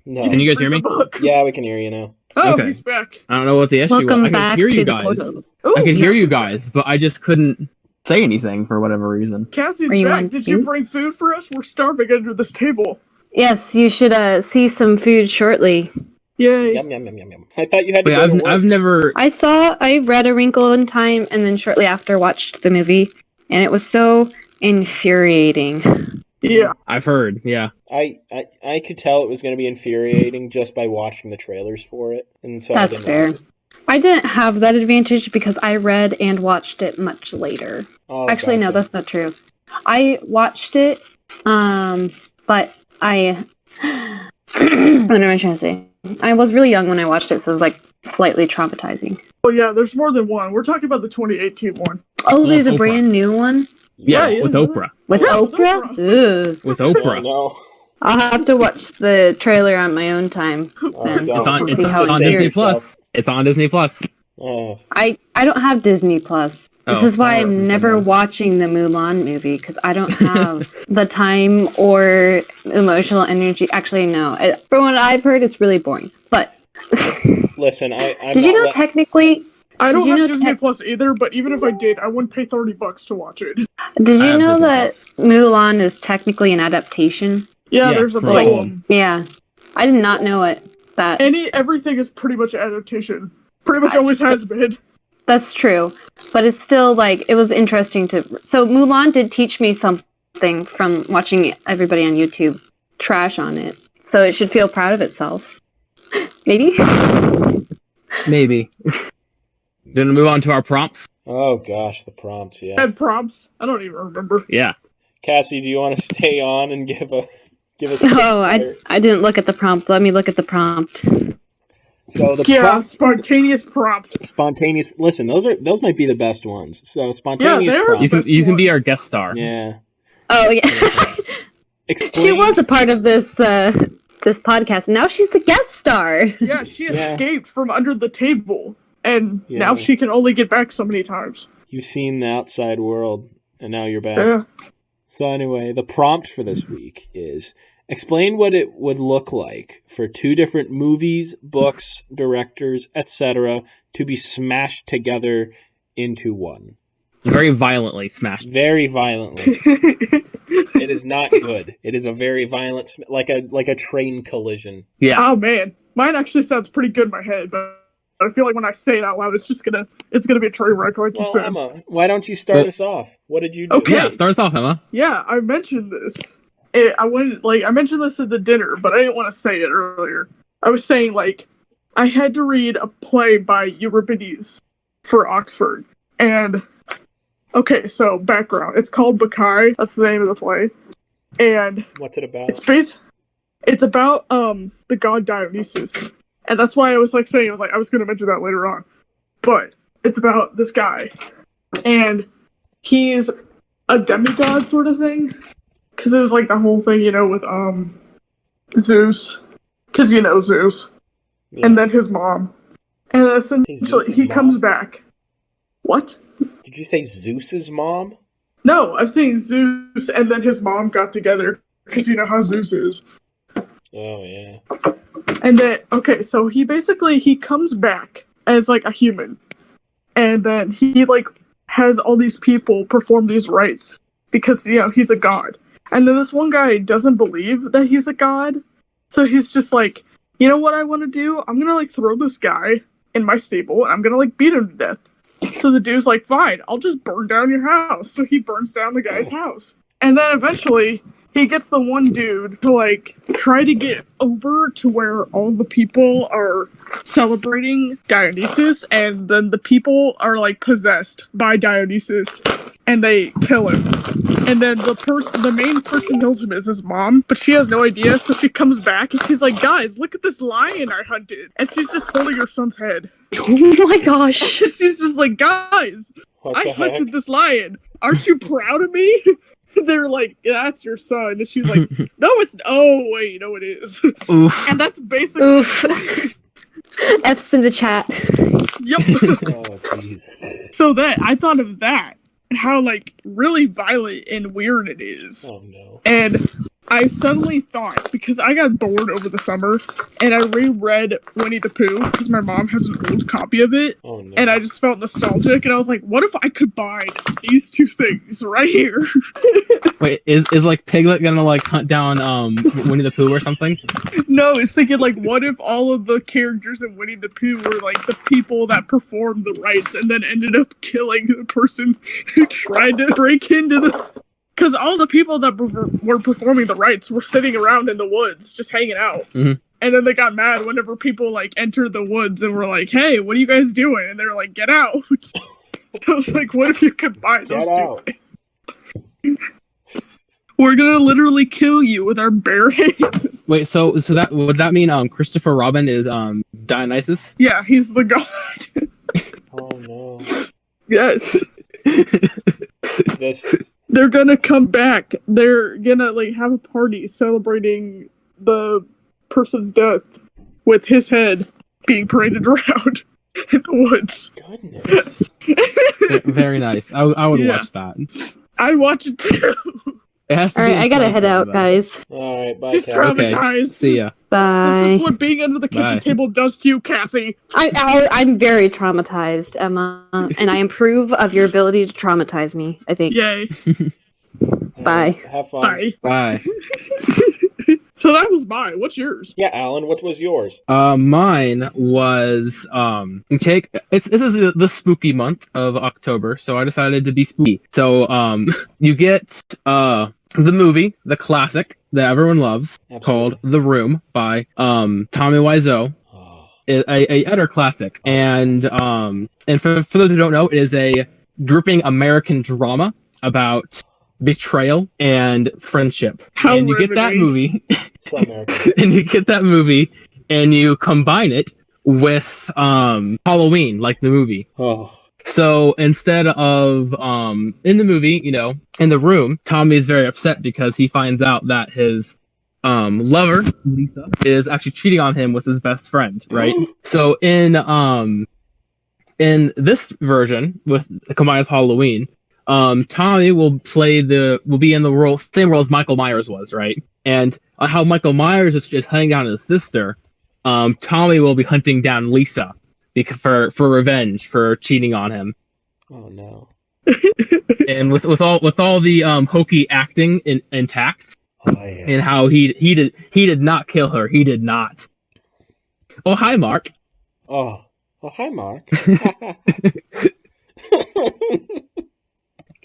Can you guys hear me? Yeah, we can hear you now. Oh, okay. He's back. I don't know what the issue was. Welcome I back can hear to you the guys. portal. I can hear you guys, but I just couldn't say anything for whatever reason. Cassie's back. Did you bring food for us? We're starving under this table. Yes, you should see some food shortly. Yay. Yum, yum, yum, yum, yum. I thought you had to go to work. I've never... I read A Wrinkle in Time, and then shortly after watched the movie, and it was so infuriating. Yeah. I've heard, yeah. I could tell it was going to be infuriating just by watching the trailers for it. And so that's fair. I didn't have that advantage because I read and watched it much later. Oh, actually, no, that's not true. I watched it, but I... what am I trying to say? I was really young when I watched it, so it was like slightly traumatizing. Oh yeah, there's more than one. We're talking about the 2018 one. Oh, there's a brand new one? Yeah, with Oprah. With Oprah? Ugh. With Oprah. No. I'll have to watch the trailer on my own time. It's on Disney Plus. It's on Disney Plus. I don't have Disney Plus. This is why I'm never watching the Mulan movie, because I don't have the time or emotional energy. Actually, no. From what I've heard, it's really boring. But listen, did you know technically? I don't have Disney Plus either, but even if I did, I wouldn't pay $30 to watch it. Did you know that Mulan is technically an adaptation? Yeah, there's a poem. Yeah, I did not know it. Everything is pretty much an adaptation. Pretty much always has been. That's true, but it's still like it was interesting to. So Mulan did teach me something from watching everybody on YouTube trash on it. So it should feel proud of itself. Maybe. Maybe. Then move on to our prompts. Oh gosh, the prompts. Yeah. And prompts. I don't even remember. Yeah. Cassie, do you want to stay on and give us? Oh, I didn't look at the prompt. Let me look at the prompt. So the spontaneous prompt. Spontaneous. Listen, those might be the best ones. So spontaneous. Yeah, you can be our guest star. Yeah. Oh yeah. She was a part of this this podcast. Now she's the guest star. Yeah, she escaped from under the table, and now she can only get back so many times. You've seen the outside world, and now you're back. Yeah. So anyway, the prompt for this week is: explain what it would look like for two different movies, books, directors, etc. to be smashed together into one. Very violently smashed. Very violently. It is not good. It is a very violent, like a train collision. Yeah. Oh man, mine actually sounds pretty good in my head, but I feel like when I say it out loud, it's gonna be a train wreck, like you said. Emma, why don't you start us off? What did you do? Okay. Yeah, start us off, Emma. Yeah, I mentioned this. I mentioned this at the dinner, but I didn't want to say it earlier. I was saying, I had to read a play by Euripides for Oxford. And, okay, so background. It's called Bacchae. That's the name of the play. And what's it about? It's about the god Dionysus. And that's why I was saying, I was going to mention that later on. But it's about this guy. And he's a demigod sort of thing. Because it was the whole thing, with Zeus. Because Zeus. Yeah. And then his mom. And essentially he comes back. What? Did you say Zeus's mom? No, I'm saying Zeus and then his mom got together. Because you know how Zeus is. Oh, yeah. And then, okay, so he comes back as a human. And then he has all these people perform these rites. Because, he's a god. And then this one guy doesn't believe that he's a god. So he's just like, you know what I want to do? I'm gonna like throw this guy in my stable and I'm gonna like beat him to death. So the dude's like, fine, I'll just burn down your house. So he burns down the guy's house. And then eventually he gets the one dude to like try to get over to where all the people are celebrating Dionysus, and then the people are like possessed by Dionysus and they kill him. And then the main person who kills him is his mom, but she has no idea, so she comes back and she's like, guys, look at this lion I hunted. And she's just holding her son's head. Oh my gosh. She's just like, guys, I hunted this lion. Aren't you proud of me? They're like, that's your son. And she's like, no, it's... Oh, wait, no, it is. Oof. And that's basically... Oof. F's in the chat. Yep. Oh, jeez. So I thought of that, and how, like, really violent and weird it is. Oh, no. And I suddenly thought, because I got bored over the summer, and I reread Winnie the Pooh, because my mom has an old copy of it, Oh, no. and I just felt nostalgic, and I was like, what if I combined these two things right here? Wait, is like Piglet gonna like hunt down Winnie the Pooh or something? No, it's thinking, like, what if all of the characters in Winnie the Pooh were, like, the people that performed the rites, and then ended up killing the person who tried to break into the... Because all the people that were performing the rites were sitting around in the woods, just hanging out. Mm-hmm. And then they got mad whenever people, like, entered the woods and were like, hey, what are you guys doing? And they were like, get out. So I was like, what if you combine those two? We're gonna literally kill you with our bare hands. Wait, so that would that mean Christopher Robin is Dionysus? Yeah, he's the god. Oh, no. Yes. This... They're gonna come back. They're gonna, like, have a party celebrating the person's death with his head being paraded around in the woods. Goodness. Very nice. I would watch that. I'd watch it too. It has to All be right, I gotta head out, though. guys. All right, bye, She's Kat. traumatized. See ya. This Bye. is what being under the kitchen Bye. table does to you, Cassie. I'm very traumatized, Emma, and I approve of your ability to traumatize me, I think. Yay. Bye. Have fun. Bye. Bye. So that was mine. What's yours? Yeah, Alan, what was yours? Mine was this is the spooky month of October, so I decided to be spooky. So you get the movie, the classic that everyone loves, Absolutely. called The Room by Tommy Wiseau. Oh, A utter classic, and for those who don't know, it is a gripping American drama about betrayal and friendship. How and you get that riveting. movie, so American. and you get that movie, and you combine it with Halloween, like the movie. Oh, So instead of in the movie, you know, in the room, Tommy is very upset because he finds out that his lover, Lisa, is actually cheating on him with his best friend, right? So in this version, with combined with Halloween, Tommy will be in the same role as Michael Myers was, right? And how Michael Myers is just hunting down his sister, Tommy will be hunting down Lisa for revenge for cheating on him. oh no. And with all the hokey acting intact, Oh, yeah. and how he did not kill her. He did not. Oh, hi, Mark. Oh, hi, Mark.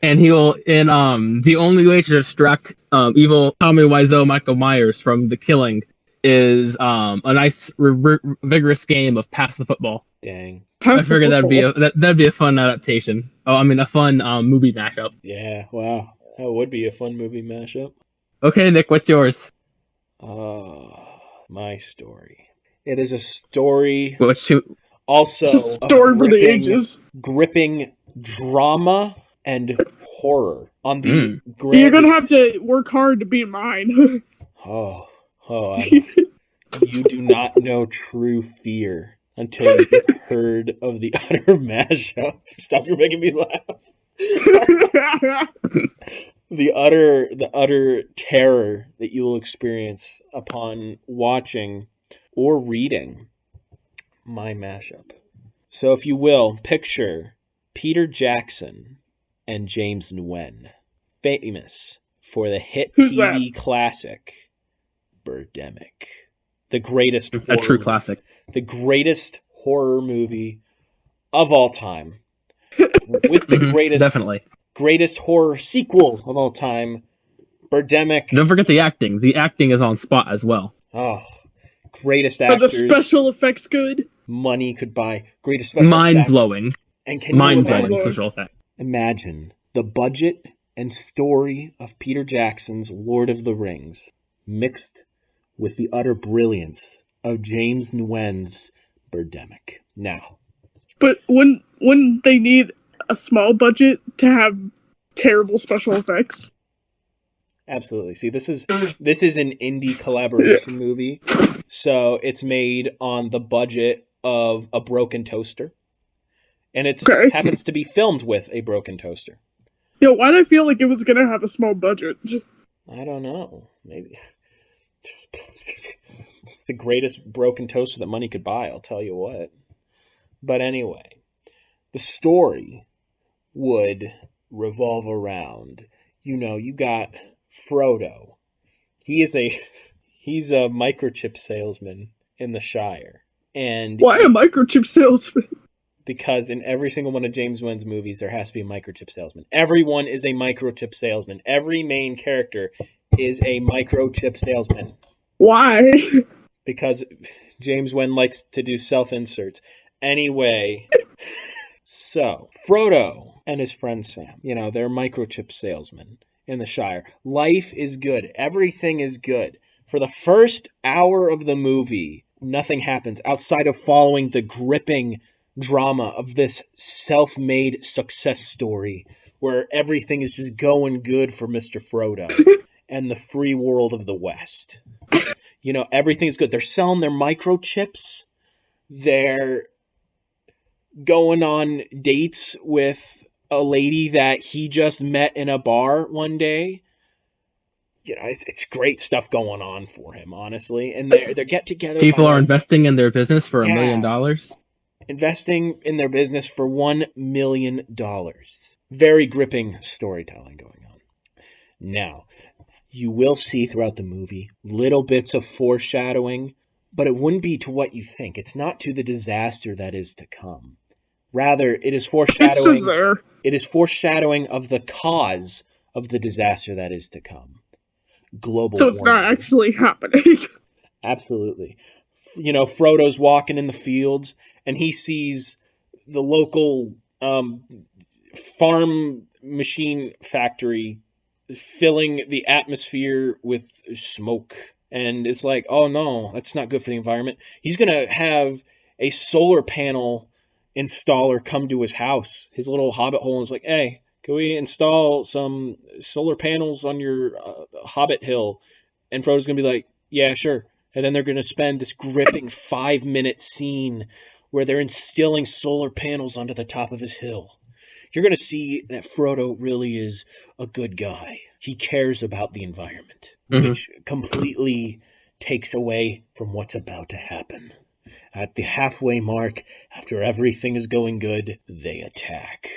And he will, the only way to distract evil Tommy Wiseau, Michael Myers from the killing is a nice vigorous game of pass the football. Dang. I figured that'd be a fun adaptation. Oh, I mean a fun movie mashup. Yeah, wow. That would be a fun movie mashup. Okay, Nick, what's yours? My story. It is a story. Also, It's a story for the ages. Gripping drama and horror on the grand. You're gonna have to work hard to beat mine. Oh, you do not know true fear until you've heard of the utter mashup. Stop! You're making me laugh. The utter terror that you will experience upon watching or reading my mashup. So, if you will, picture Peter Jackson and James Nguyen, famous for the hit Who's TV classic, Birdemic. The greatest A true classic. The greatest horror movie of all time. With the greatest horror sequel of all time, Birdemic. Don't forget the acting. The acting is on spot as well. Oh, greatest Are the actors. special effects good? Money could buy. Greatest special Mind blowing. And can Mind-blowing special effect. Imagine the budget and story of Peter Jackson's Lord of the Rings mixed with the utter brilliance of James Nguyen's Birdemic. Now, but wouldn't they need a small budget to have terrible special effects? Absolutely. See, this is an indie collaboration movie, so it's made on the budget of a broken toaster. And it happens to be filmed with a broken toaster. Yeah, why did I feel like it was going to have a small budget? I don't know. Maybe. It's the greatest broken toaster that money could buy, I'll tell you what. But anyway, the story would revolve around, you got Frodo. He's a microchip salesman in the Shire. And why a microchip salesman? Because in every single one of James Nguyen's movies, there has to be a microchip salesman. Everyone is a microchip salesman. Every main character is a microchip salesman. Why? Because James Nguyen likes to do self-inserts. Anyway, so Frodo and his friend Sam, they're microchip salesmen in the Shire. Life is good. Everything is good. For the first hour of the movie, nothing happens outside of following the gripping drama of this self-made success story where everything is just going good for Mr. Frodo and the free world of the West. Everything's good. They're selling their microchips. They're going on dates with a lady that he just met in a bar one day. It's great stuff going on for him, honestly. And they're get together. People are investing in their business for $1 million. Investing in their business for $1 million. Very gripping storytelling going on. Now, you will see throughout the movie little bits of foreshadowing, but it wouldn't be to what you think. It's not to the disaster that is to come. Rather, it is foreshadowing. It's just there. It is foreshadowing of the cause of the disaster that is to come. Global So it's warming. not actually happening. Absolutely. Frodo's walking in the fields, and he sees the local farm machine factory filling the atmosphere with smoke. And it's like, oh no, that's not good for the environment. He's going to have a solar panel installer come to his house, his little hobbit hole, and is like, hey, can we install some solar panels on your hobbit hill? And Frodo's going to be like, yeah, sure. And then they're going to spend this gripping 5-minute scene where they're instilling solar panels onto the top of his hill. You're going to see that Frodo really is a good guy. He cares about the environment, which completely takes away from what's about to happen. At the halfway mark, after everything is going good, they attack.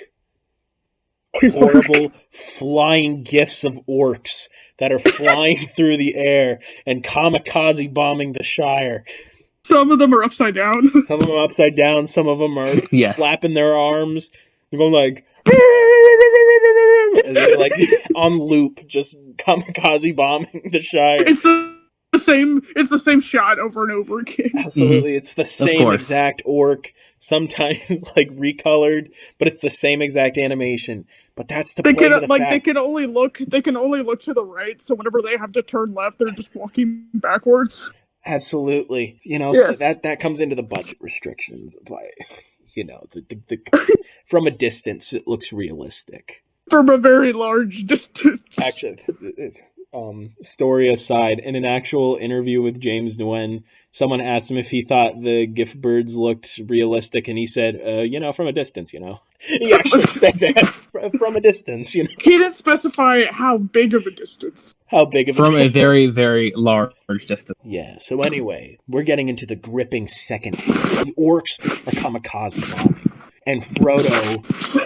Horrible flying gifts of orcs that are flying through the air and kamikaze bombing the Shire. Some of them are upside down. Some of them are upside down. Some of them are flapping their arms. They're going like... and they're like on loop, just kamikaze bombing the Shire. It's the same shot over and over again. Absolutely. It's the same exact orc, sometimes like recolored, but it's the same exact animation. But that's the point of the fact. They can only look to the right, so whenever they have to turn left, they're just walking backwards. Absolutely. So that comes into the budget restrictions. By, from a distance, it looks realistic. From a very large distance. Actually, story aside, in an actual interview with James Nguyen, someone asked him if he thought the gift birds looked realistic, and he said, from a distance, He actually said that, from a distance, He didn't specify how big of a distance. From a very, very large distance. Yeah, so anyway, we're getting into the gripping second. The orcs are kamikaze bombing. And Frodo,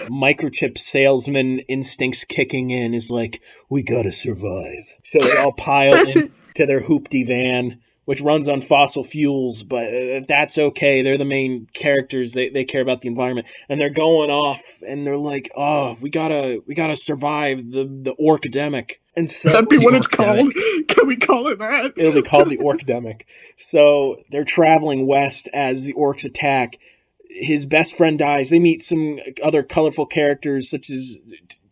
microchip salesman instincts kicking in, is like, we gotta survive. So they all pile into their hoopty van, which runs on fossil fuels, but that's okay. They're the main characters. They care about the environment. And they're going off, and they're like, oh, we gotta survive the orcademic. And so that'd be what it's called. Can we call it that? It'll be called the orcademic. So they're traveling west as the orcs attack. His best friend dies. They meet some other colorful characters, such as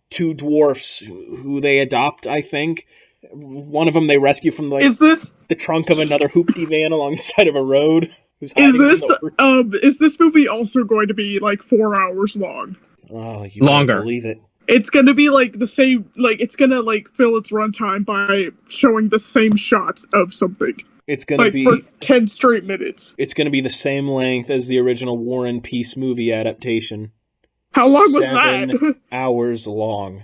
two dwarfs who they adopt, I think. One of them they rescue from the trunk of another hoopty van along the side of a road. Is this movie also going to be like 4 hours long? Oh, you longer. Won't believe it. It's gonna be like the same. Like it's gonna like fill its runtime by showing the same shots of something. It's going to be for 10 straight minutes. It's going to be the same length as the original War and Peace movie adaptation. How long was 7 hours long.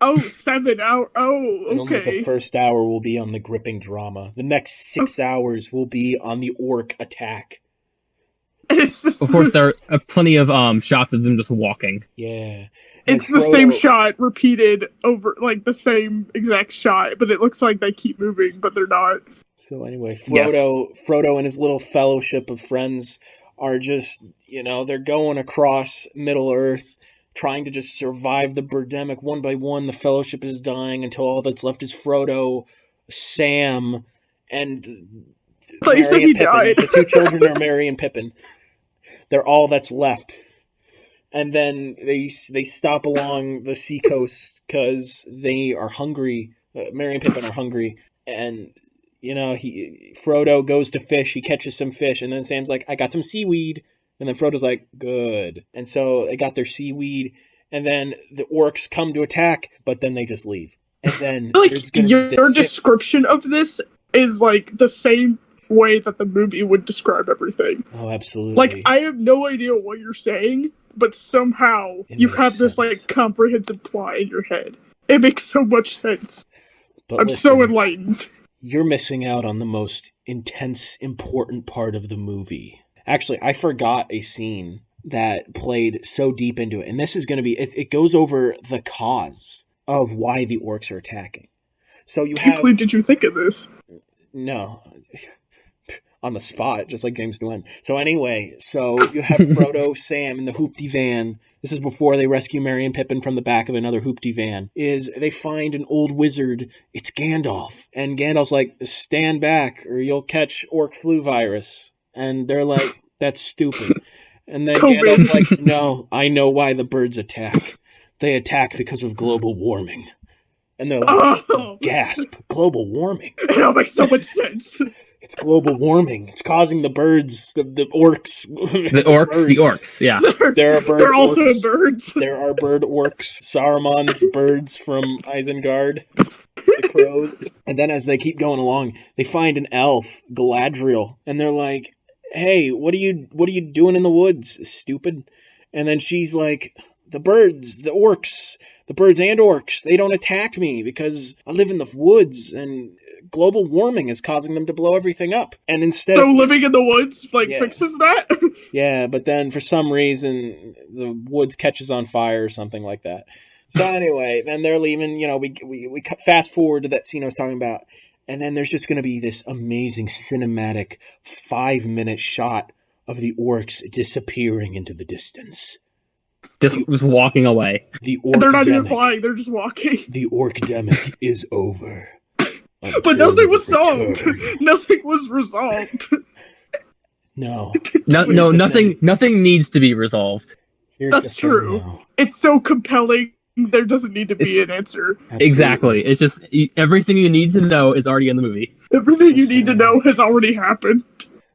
Oh, 7 hours. Oh, and okay. Only the first hour will be on the gripping drama. The next 6 hours will be on the orc attack. It's just of course, there are plenty of shots of them just walking. Yeah. It's the same shot repeated over, like the same exact shot, but it looks like they keep moving, but they're not. So anyway, Frodo and his little fellowship of friends are just, they're going across Middle-earth, trying to just survive the birdemic one by one. The fellowship is dying until all that's left is Frodo, Sam, and Merry and Pippin. Died. The two children are Merry and Pippin. They're all that's left. And then they stop along the seacoast because they are hungry. Merry and Pippin are hungry, and Frodo goes to fish. He catches some fish, and then Sam's like, "I got some seaweed," and then Frodo's like, "Good." And so they got their seaweed, and then the orcs come to attack, but then they just leave. And then your description of this is like the same way that the movie would describe everything. Oh, absolutely. Like I have no idea what you're saying, but somehow you have this like comprehensive plot in your head. It makes so much sense. But I'm so enlightened. You're missing out on the most intense, important part of the movie. Actually, I forgot a scene that played so deep into it. And this is going to be, it goes over the cause of why the orcs are attacking. So you have... Did you think of this? No. On the spot, just like James Nguyen. So anyway, you have Frodo, Sam, in the hoopty van. This is before they rescue Merry and Pippin from the back of another hoopty van. They find an old wizard. It's Gandalf. And Gandalf's like, stand back or you'll catch orc flu virus. And they're like, that's stupid. And then COVID. Gandalf's like, no, I know why the birds attack. They attack because of global warming. And they're like, gasp, global warming. It all makes so much sense. It's global warming. It's causing the birds, the orcs. The orcs, yeah. There are bird They're orcs. also birds. There are bird orcs. Saruman's birds from Isengard. The crows. And then as they keep going along, they find an elf, Galadriel. And they're like, hey, what are you doing in the woods, stupid? And then she's like, the birds, the orcs, the birds and orcs, they don't attack me because I live in the woods and global warming is causing them to blow everything up. And instead of living in the woods fixes that? Yeah, but then for some reason the woods catches on fire or something like that. So anyway, then they're leaving, we fast forward to that scene I was talking about, and then there's just going to be this amazing cinematic 5-minute shot of the orcs disappearing into the distance. Just was walking away. They're not even flying, they're just walking. The orcademic is over. But nothing was solved. Nothing was resolved. No, nothing needs to be resolved. That's true. It's so compelling. There doesn't need to be an answer. Exactly. It's just everything you need to know is already in the movie. Everything you need to know has already happened.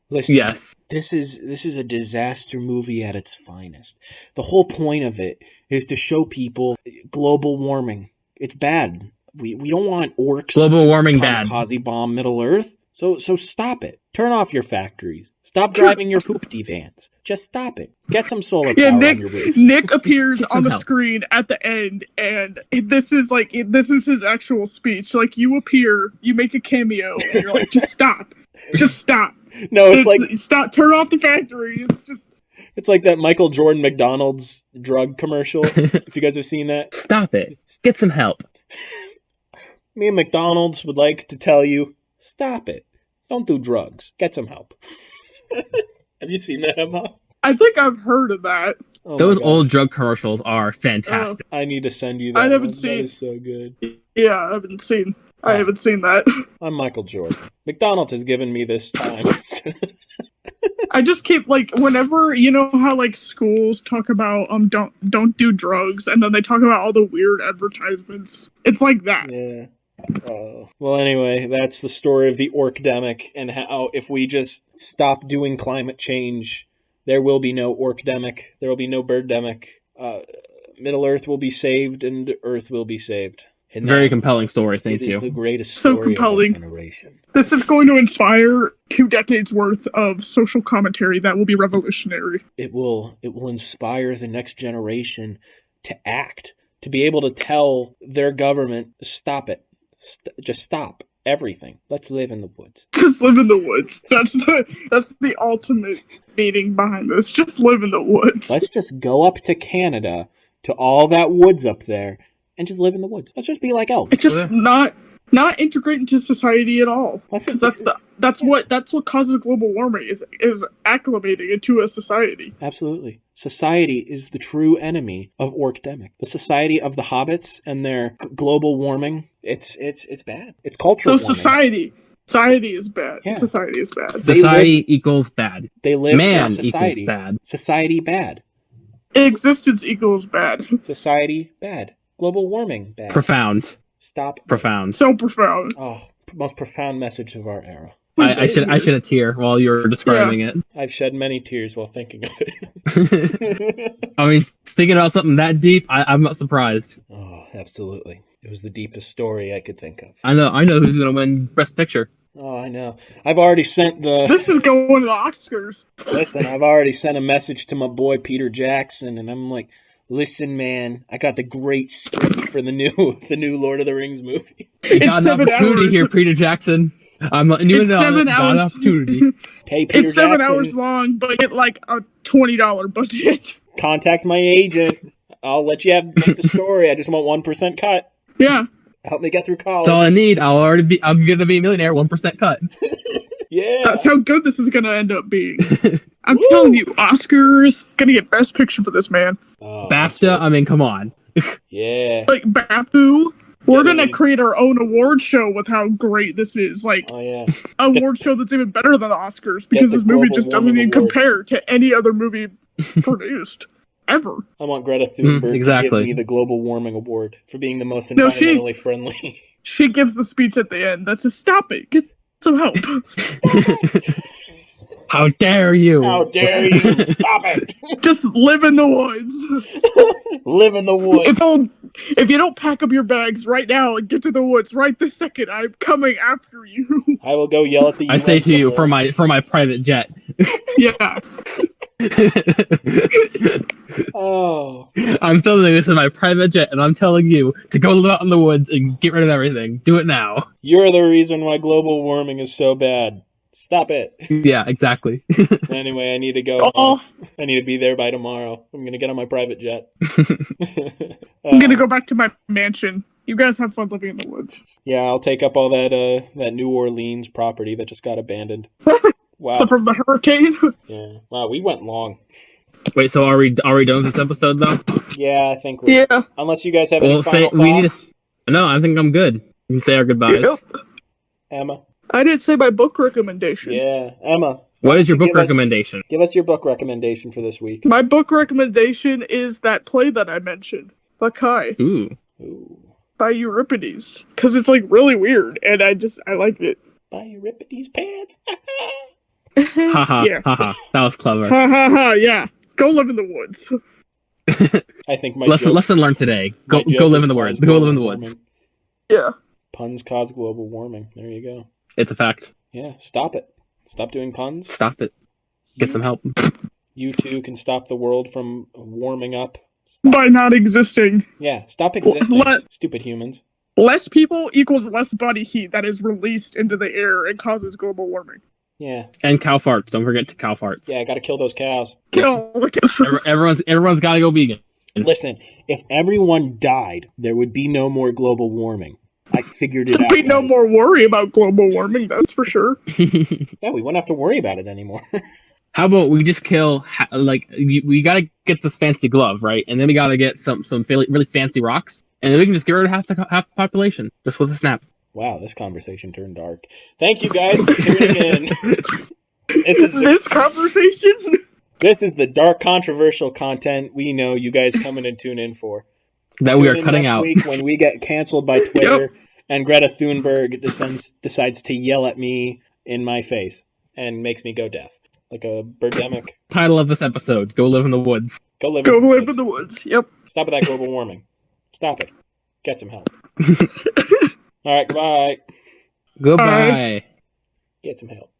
Listen, yes. This is a disaster movie at its finest. The whole point of it is to show people global warming. It's bad. We don't want orcs. Global warming bad. Kamikaze bomb Middle Earth. So stop it. Turn off your factories. Stop driving your hoopty vans. Just stop it. Get some solar power on your roof. Nick appears on the screen at the end, and this is his actual speech. Like, you appear, you make a cameo, and you're like, just stop. Just stop. No, it's like stop. Turn off the factories. It's like that Michael Jordan McDonald's drug commercial. If you guys have seen that. Stop it. Get some help. Me and McDonald's would like to tell you, stop it. Don't do drugs. Get some help. Have you seen that, Emma? I think I've heard of that. Oh Those old drug commercials are fantastic. I need to send you that. I haven't one. seen. That is so good. Yeah, I haven't seen that. I'm Michael Jordan. McDonald's has given me this time. I just keep like whenever you know how like schools talk about don't do drugs and then they talk about all the weird advertisements. It's like that. Yeah. Well, anyway, that's the story of the orcdemic and how if we just stop doing climate change, there will be no orcdemic. There will be no birddemic. Middle Earth will be saved and Earth will be saved. And Very compelling story. Thank It you. is the greatest So story compelling. of our generation. This is going to inspire 2 decades worth of social commentary that will be revolutionary. It will inspire the next generation to act, to be able to tell their government, stop it. Just stop everything. Let's live in the woods. Just live in the woods. That's the ultimate meaning behind this. Just live in the woods. Let's just go up to Canada, to all that woods up there, and just live in the woods. Let's just be like elves. It's just not integrate into society at all. Because that's what causes global warming is acclimating into a society. Absolutely. Society is the true enemy of orcdemic. The society of the hobbits and their global warming, it's bad. It's cultural So warming. society is bad. Yeah. Society is bad. Society equals bad. They live Man in society. equals bad. Society bad. Existence equals bad. Society bad. Global warming bad. Profound. Stop. Profound. So profound. Oh, most profound message of our era. I shed a tear while you were describing it. I've shed many tears while thinking of it. I mean, thinking about something that deep, I'm not surprised. Oh, absolutely. It was the deepest story I could think of. I know who's gonna win Best Picture. Oh, I know. I've already sent This is going to the Oscars. Listen, I've already sent a message to my boy Peter Jackson, and I'm like, listen, man, I got the great script for the new Lord of the Rings movie. You got an 7 opportunity hours. here, Peter Jackson. I'm letting you It's know. 7 Got an hours. opportunity. Hey, Peter It's 7 Jackson, hours long, but get like a $20 budget. contact my agent. I'll let you make the story. I just want 1% cut. Yeah. Help me get through college. That's all I need. I'm gonna be a millionaire. 1% cut. Yeah. That's how good this is going to end up being. I'm telling you, Oscars going to get Best Picture for this, man. Oh, BAFTA. I mean, come on. yeah. Like, BAFTA, we're going to dude. create our own award show with how great this is. Like, Oh, yeah. an award show that's even better than the Oscars because the this movie Global just doesn't Warming even Award. compare to any other movie produced. Ever. I want Greta Thunberg exactly. to give me the Global Warming Award for being the most No, she- environmentally friendly. She gives the speech at the end that says, stop it, get some help. How dare you? How dare you? Stop it! Just live in the woods. Live in the woods. If you don't pack up your bags right now and get to the woods right this second, I'm coming after you. I will go yell at the I say UN to you somewhere. for my private jet. Yeah. Oh. I'm filming this in my private jet, and I'm telling you to go live out in the woods and get rid of everything. Do it now. You're the reason why global warming is so bad. Stop it. Yeah, exactly. Anyway, I need to go. Oh, I need to be there by tomorrow. I'm going to get on my private jet. I'm gonna go back to my mansion. You guys have fun living in the woods. Yeah, I'll take up all that New Orleans property that just got abandoned. Wow. So from the hurricane. Yeah. Wow, we went long. Wait, so are we done with this episode though? Yeah, I think we're... Yeah. Unless you guys have any Well, final we need thoughts. to. No, I think I'm good. We can say our goodbyes. Yep. Emma. I didn't say my book recommendation. Yeah, Emma. What is your book Give us- recommendation? Give us your book recommendation for this week. My book recommendation is that play that I mentioned, Bacchae, Ooh. Ooh. by Euripides, because it's like really weird, and I liked it. By Euripides' pants. Haha. Yeah. Haha. That was clever. Ha ha ha! Yeah, go live in the woods. I think my Lesson learned today. Go live in the woods. Go live in the woods. Yeah. Puns cause global warming. There you go. It's a fact. Yeah, stop it. Stop doing puns. Stop it. Get some help. You too can stop the world from warming up. By not existing. Yeah, stop existing. Stupid humans. Less people equals less body heat that is released into the air and causes global warming. Yeah. And cow farts. Don't forget to cow farts. Yeah, I gotta kill those cows. Kill the cows. Everyone's got to go vegan. Listen, if everyone died, there would be no more global warming. I figured it out. There'd be no more worry about global warming, that's for sure. Yeah, we wouldn't have to worry about it anymore. How about we just kill, we got to get this fancy glove, right? And then we got to get some really fancy rocks. And then we can just get rid of half the population, just with a snap. Wow, this conversation turned dark. Thank you guys for tuning in. This conversation? This is the dark, controversial content we know you guys coming and tune in for. That we are cutting out. Week when we get canceled by Twitter and Greta Thunberg decides to yell at me in my face and makes me go deaf. Like a birdemic. Title of this episode, Go Live in the Woods. Go live in the woods. Yep. Stop with that global warming. Stop it. Get some help. All right, goodbye. Goodbye. Get some help.